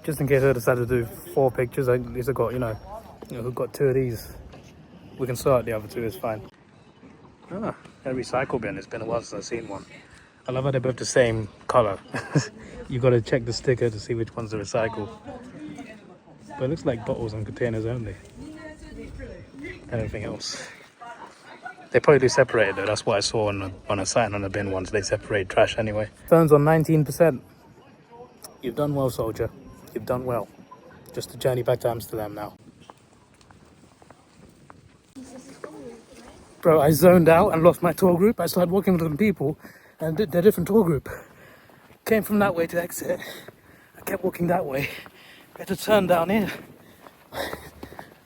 Just in case I decided to do 4 pictures, at least I got, we've got 2 of these. We can sort the other 2, it's fine. Ah, a recycle bin. It's been a while since I've seen one. I love how they're both the same colour. You got to check the sticker to see which ones are recycled. But it looks like bottles and containers only. Anything else. They probably do separate it though. That's what I saw on a sign on the bin once. They separate trash anyway. Phone's on 19%. You've done well, soldier. You've done well. Just a journey back to Amsterdam now. Bro, I zoned out and lost my tour group. I started walking with some people and they're a different tour group. Came from that way to exit. I kept walking that way. I had to turn down here.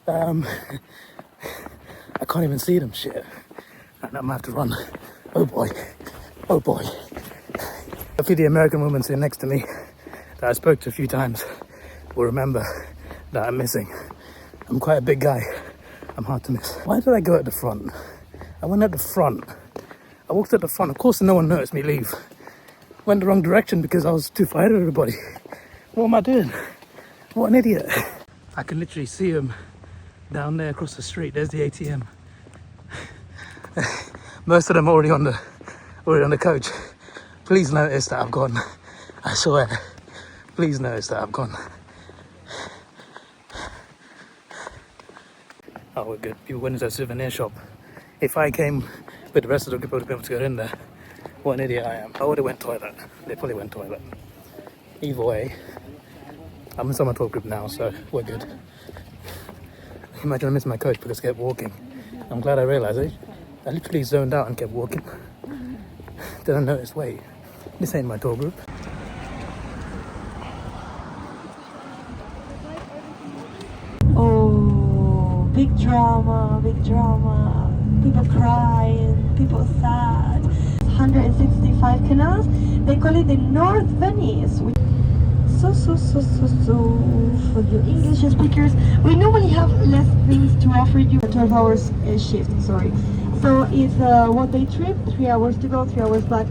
I can't even see them, shit. And I'm gonna have to run. Oh boy. Oh boy. Hopefully the American woman sitting next to me that I spoke to a few times will remember that I'm missing. I'm quite a big guy. I'm hard to miss. Why did I go at the front? I went at the front. I walked at the front. Of course no one noticed me leave. Went the wrong direction because I was too far ahead of everybody. What am I doing? What an idiot. I can literally see him down there across the street. There's the ATM. Most of them are already on the coach. Please notice that I've gone. I swear. Please notice that I've gone. Oh, we're good. People went into a souvenir shop. If I came with the rest of the group, I would have been able to get in there. What an idiot I am. I would have went toilet. They probably went toilet. Either way, I'm in summer tour group now, so we're good. Imagine I missed my coach because I kept walking. I'm glad I realised it. I literally zoned out and kept walking. Then I noticed, wait, this ain't my tour group. Oh, big drama, big drama. People crying, people sad. 165 canals. They call it the North Venice. So for you English speakers, we normally have less things to offer you. 12 hours shift, sorry. So it's a 1-day trip, 3 hours to go, 3 hours back.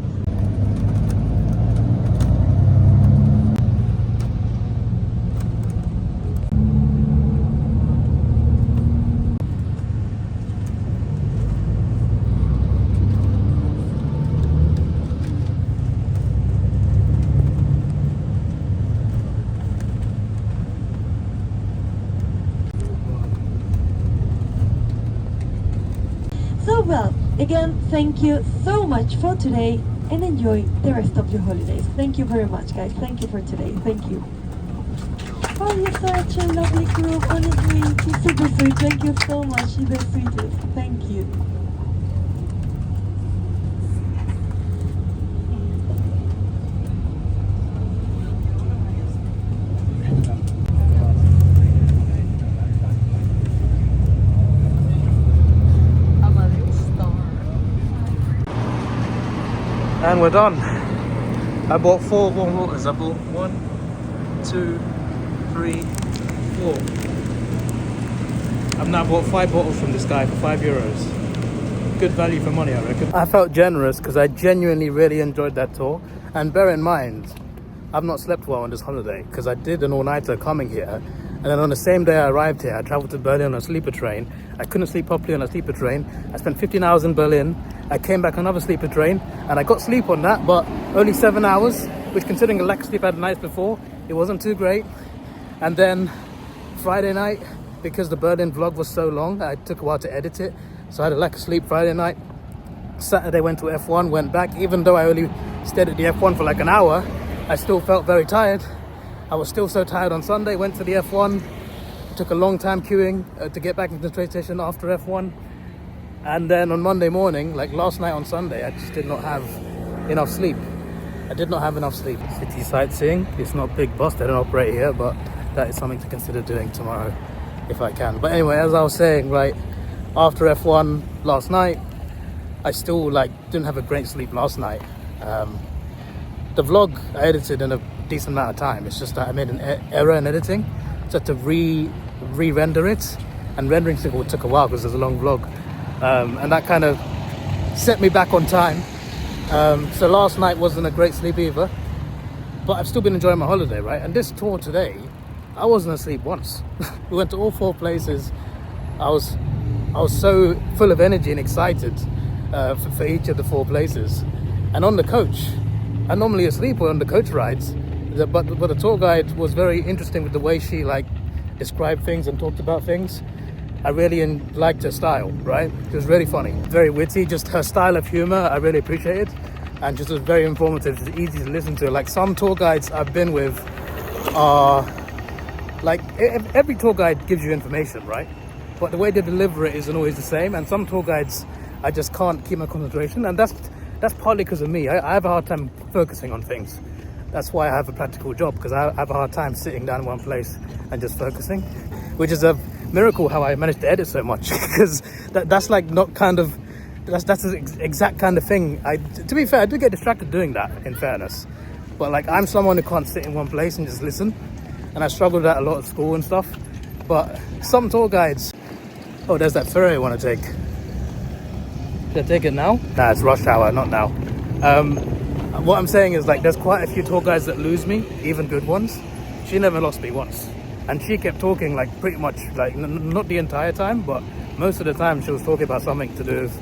So well, again, thank you so much for today and enjoy the rest of your holidays. Thank you very much, guys. Thank you for today. Thank you. Oh, you're such a lovely group, honestly. She's super sweet. Thank you so much. She's the sweetest. Thank you. we're done. I bought 4 warm waters. I bought 1, 2, 3, 4. I've now bought 5 bottles from this guy for €5. Good value for money, I reckon. I felt generous because I genuinely really enjoyed that tour. And bear in mind, I've not slept well on this holiday because I did an all-nighter coming here. And then on the same day I arrived here, I traveled to Berlin on a sleeper train. I couldn't sleep properly on a sleeper train. I spent 15 hours in Berlin. I came back on another sleeper train and I got sleep on that, but only 7 hours, which considering the lack of sleep I had the nights before, it wasn't too great. And then Friday night, because the Berlin vlog was so long, I took a while to edit it. So I had a lack of sleep Friday night. Saturday went to F1, went back. Even though I only stayed at the F1 for like an hour, I still felt very tired. I was still so tired on Sunday, went to the F1. Took a long time queuing to get back into the train station after F1. And then on Monday morning, like last night on Sunday, I just did not have enough sleep. I did not have enough sleep. City sightseeing, it's not big bus, they don't operate here, but that is something to consider doing tomorrow if I can. But anyway, as I was saying, right, after F1 last night, I still didn't have a great sleep last night. The vlog I edited in a decent amount of time. It's just that I made an error in editing. So I had to re-render it, and rendering took a while because there's a long vlog. And that kind of set me back on time. So last night wasn't a great sleep either, but I've still been enjoying my holiday, right? And this tour today, I wasn't asleep once. We went to all 4 places. I was so full of energy and excited for each of the 4 places. And on the coach, I'm normally asleep on the coach rides, but the tour guide was very interesting with the way she described things and talked about things. I really liked her style, right? It was really funny, very witty, just her style of humor I really appreciated, and just was very informative, just easy to listen to. Like some tour guides I've been with are, every tour guide gives you information, right? But the way they deliver it isn't always the same, and some tour guides, I just can't keep my concentration, and that's partly because of me. I have a hard time focusing on things. That's why I have a practical job, because I have a hard time sitting down in one place and just focusing, which is a miracle how I managed to edit so much, because that's the exact kind of thing. To be fair, I do get distracted doing that, in fairness, but I'm someone who can't sit in one place and just listen, and I struggled with that a lot at school and stuff. But some tour guides, oh, there's that ferry I want to take. Should I take it now? Nah, it's rush hour, not now. What I'm saying is there's quite a few tour guides that lose me, even good ones. She never lost me once. And she kept talking pretty much not the entire time, but most of the time she was talking about something to do with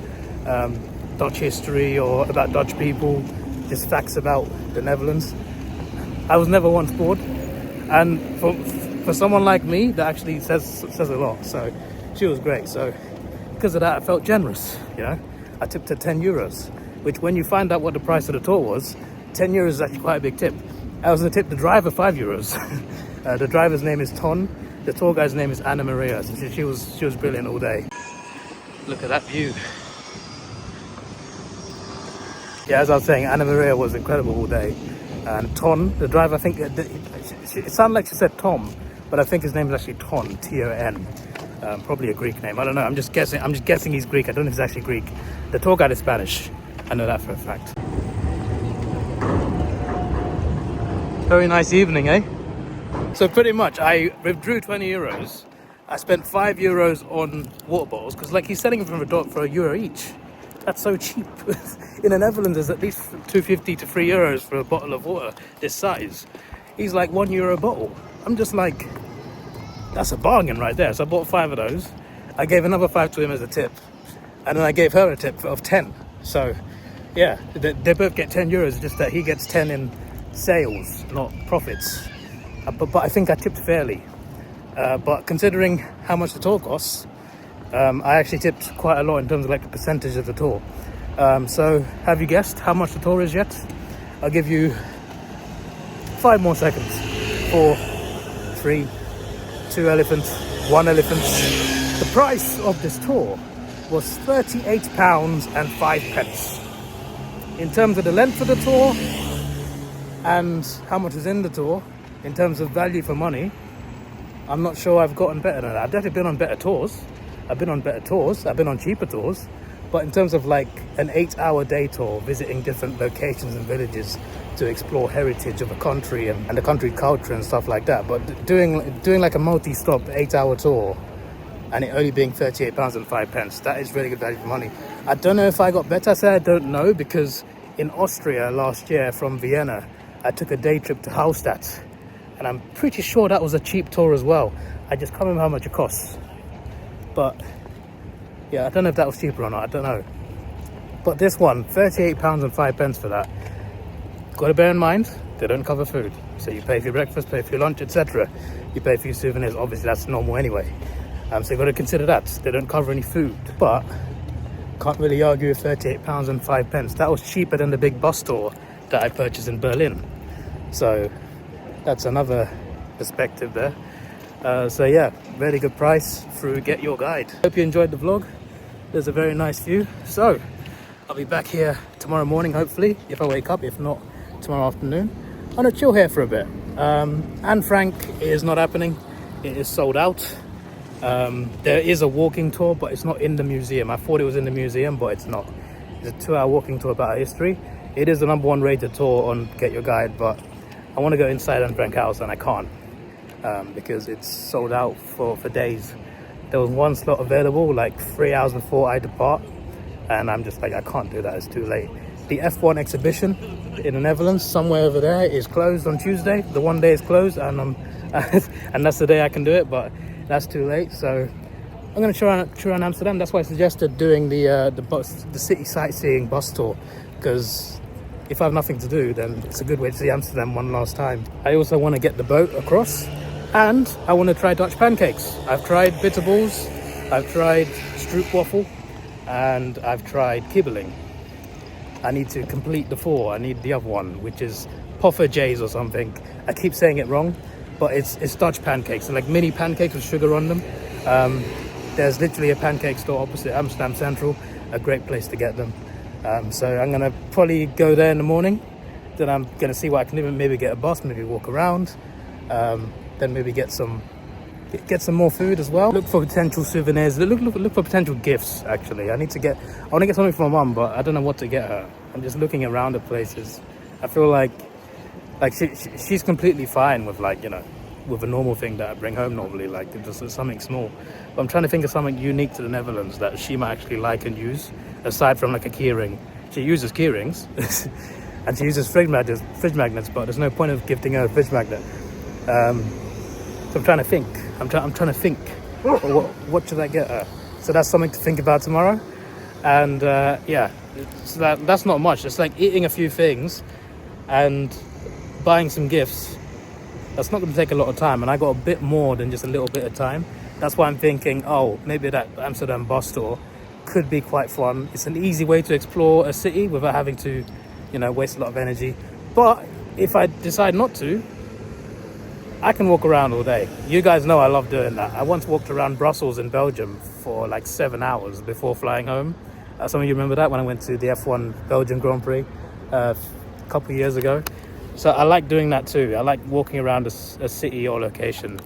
Dutch history or about Dutch people, just facts about the Netherlands. I was never once bored, and for someone like me, that actually says a lot. So she was great. So because of that, I felt generous. I tipped her €10, which when you find out what the price of the tour was, €10 is actually quite a big tip. I was going to tip the driver €5. The driver's name is Ton. The tour guide's name is Anna Maria. So she was brilliant all day. Look at that view. Yeah, as I was saying, Anna Maria was incredible all day. And Ton, the driver, I think it sounded like she said Tom, but I think his name is actually Ton, T-O-N. Probably a Greek name. I don't know. I'm just guessing he's Greek. I don't know if he's actually Greek. The tour guide is Spanish. I know that for a fact. Very nice evening, eh? So pretty much, I withdrew €20. I spent €5 on water bottles because, he's selling them for €1 each. That's so cheap. In the Netherlands, there's at least €2.50 to €3 for a bottle of water this size. He's €1 a bottle. I'm just that's a bargain right there. So I bought 5 of those. I gave another 5 to him as a tip, and then I gave her a tip of 10. So yeah, they both get €10. Just that he gets 10 in sales, not profits. But I think I tipped fairly. But considering how much the tour costs, I actually tipped quite a lot in terms of a percentage of the tour. So have you guessed how much the tour is yet? I'll give you 5 more seconds. 4, 3, 2 elephants, 1 elephant. The price of this tour was £38.05. In terms of the length of the tour and how much was in the tour, in terms of value for money, I'm not sure I've gotten better than that. I've definitely been on better tours. I've been on better tours. I've been on cheaper tours. But in terms of like an 8-hour day tour, visiting different locations and villages to explore heritage of a country and the country culture and stuff like that. But doing like a multi-stop 8-hour tour and it only being £38.05, that is really good value for money. I don't know if I got better. I say I don't know, because in Austria last year from Vienna, I took a day trip to Hallstatt, and I'm pretty sure that was a cheap tour as well. I just can't remember how much it costs. But yeah, I don't know if that was cheaper or not, I don't know. But this one, £38.05 for that. Got to bear in mind, they don't cover food. So you pay for your breakfast, pay for your lunch, etc. You pay for your souvenirs, obviously that's normal anyway. So you've got to consider that. They don't cover any food. But can't really argue with £38.05. That was cheaper than the big bus tour that I purchased in Berlin. So that's another perspective there. So yeah, very good price through Get Your Guide. Hope you enjoyed the vlog. There's a very nice view. So I'll be back here tomorrow morning, hopefully, if I wake up. If not, tomorrow afternoon. I'm gonna chill here for a bit. Anne Frank is not happening. It is sold out. There is a walking tour, but it's not in the museum. I thought it was in the museum, but it's not. It's a 2-hour walking tour about history. It is the #1 rated tour on Get Your Guide, but I want to go inside Anne Frank house and I can't, because it's sold out for days. There was one slot available like 3 hours before I depart, and I'm just like, I can't do that, it's too late. The F1 exhibition in the Netherlands, somewhere over there, is closed on Tuesday. The one day is closed, and and that's the day I can do it, but that's too late. So I'm going to try around Amsterdam. That's why I suggested doing the city sightseeing bus tour, because if I have nothing to do, then it's a good way to see Amsterdam one last time. I also want to get the boat across, and I want to try Dutch pancakes. I've tried bitterballs, I've tried stroopwafel, and I've tried kibbeling. I need to complete the 4. I need the other one, which is poffertjes or something. I keep saying it wrong, but it's Dutch pancakes, so like mini pancakes with sugar on them. There's literally a pancake store opposite Amsterdam Central, a great place to get them. So I'm gonna probably go there in the morning. Then I'm gonna see what I can do. Maybe get a bus, maybe walk around. Then maybe get some more food as well. Look for potential souvenirs. Look for potential gifts. Actually, I want to get something for my mum, but I don't know what to get her. I'm just looking around at places. I feel like she's completely fine with, like, you know, with a normal thing that I bring home normally, like just something small. But I'm trying to think of something unique to the Netherlands that she might actually like and use, aside from like a keyring. She uses keyrings and she uses fridge magnets, but there's no point of gifting her a fridge magnet. So I'm trying to think. I'm trying to think. What should I get her? So that's something to think about tomorrow. And yeah, so that's not much. It's like eating a few things and buying some gifts. That's not going to take a lot of time, and I got a bit more than just a little bit of time. That's why I'm thinking, oh, maybe that Amsterdam bus tour could be quite fun. It's an easy way to explore a city without having to, you know, waste a lot of energy. But if I decide not to, I can walk around all day. You guys know I love doing that. I once walked around Brussels in Belgium for like 7 hours before flying home. Some of you remember that when I went to the F1 Belgian Grand Prix a couple of years ago. So I like doing that too. I like walking around a city or location,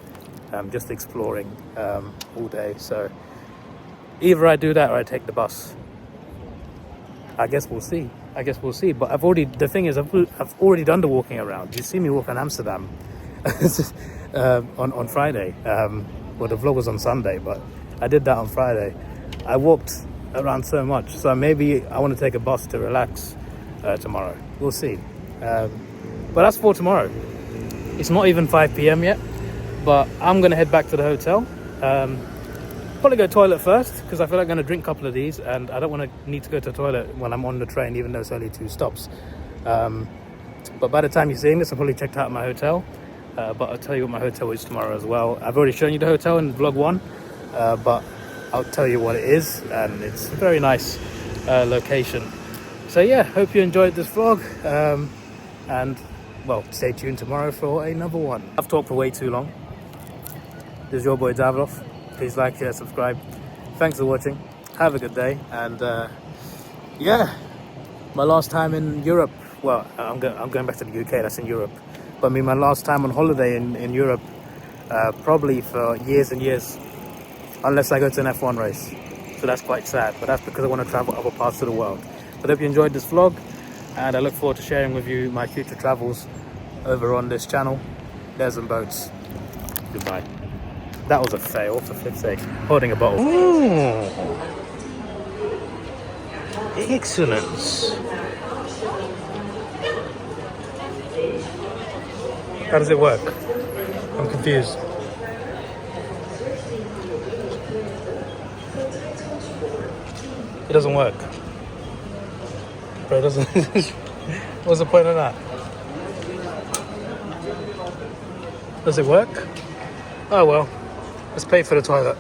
just exploring all day. So either I do that or I take the bus. I guess we'll see. But the thing is, I've already done the walking around. You see me walk in Amsterdam on Friday. Well, the vlog was on Sunday, but I did that on Friday. I walked around so much. So maybe I want to take a bus to relax tomorrow. We'll see. But that's for tomorrow. It's not even 5 p.m. yet, but I'm going to head back to the hotel. Probably go toilet first, because I feel like I'm going to drink a couple of these, and I don't want to need to go to the toilet when I'm on the train, even though it's only 2 stops. But by the time you're seeing this, I've probably checked out my hotel. But I'll tell you what my hotel is tomorrow as well. I've already shown you the hotel in vlog 1, but I'll tell you what it is, and it's a very nice location. So yeah, hope you enjoyed this vlog, and well, stay tuned tomorrow for another one. I've talked for way too long. This is your boy Davidoff. Please like, share, subscribe. Thanks for watching. Have a good day. And yeah, my last time in Europe. Well, I'm going back to the UK. That's in Europe. But I mean, my last time on holiday in Europe, probably for years and years, unless I go to an F1 race. So that's quite sad, but that's because I want to travel other parts of the world. But I hope you enjoyed this vlog, and I look forward to sharing with you my future travels over on this channel. There's some boats. Goodbye. That was a fail, for flip's sake. Holding a bottle. Ooh. Excellent. How does it work? I'm confused. It doesn't work. Bro, it doesn't. What's the point of that? Does it work? Oh well. Let's pay for the toilet.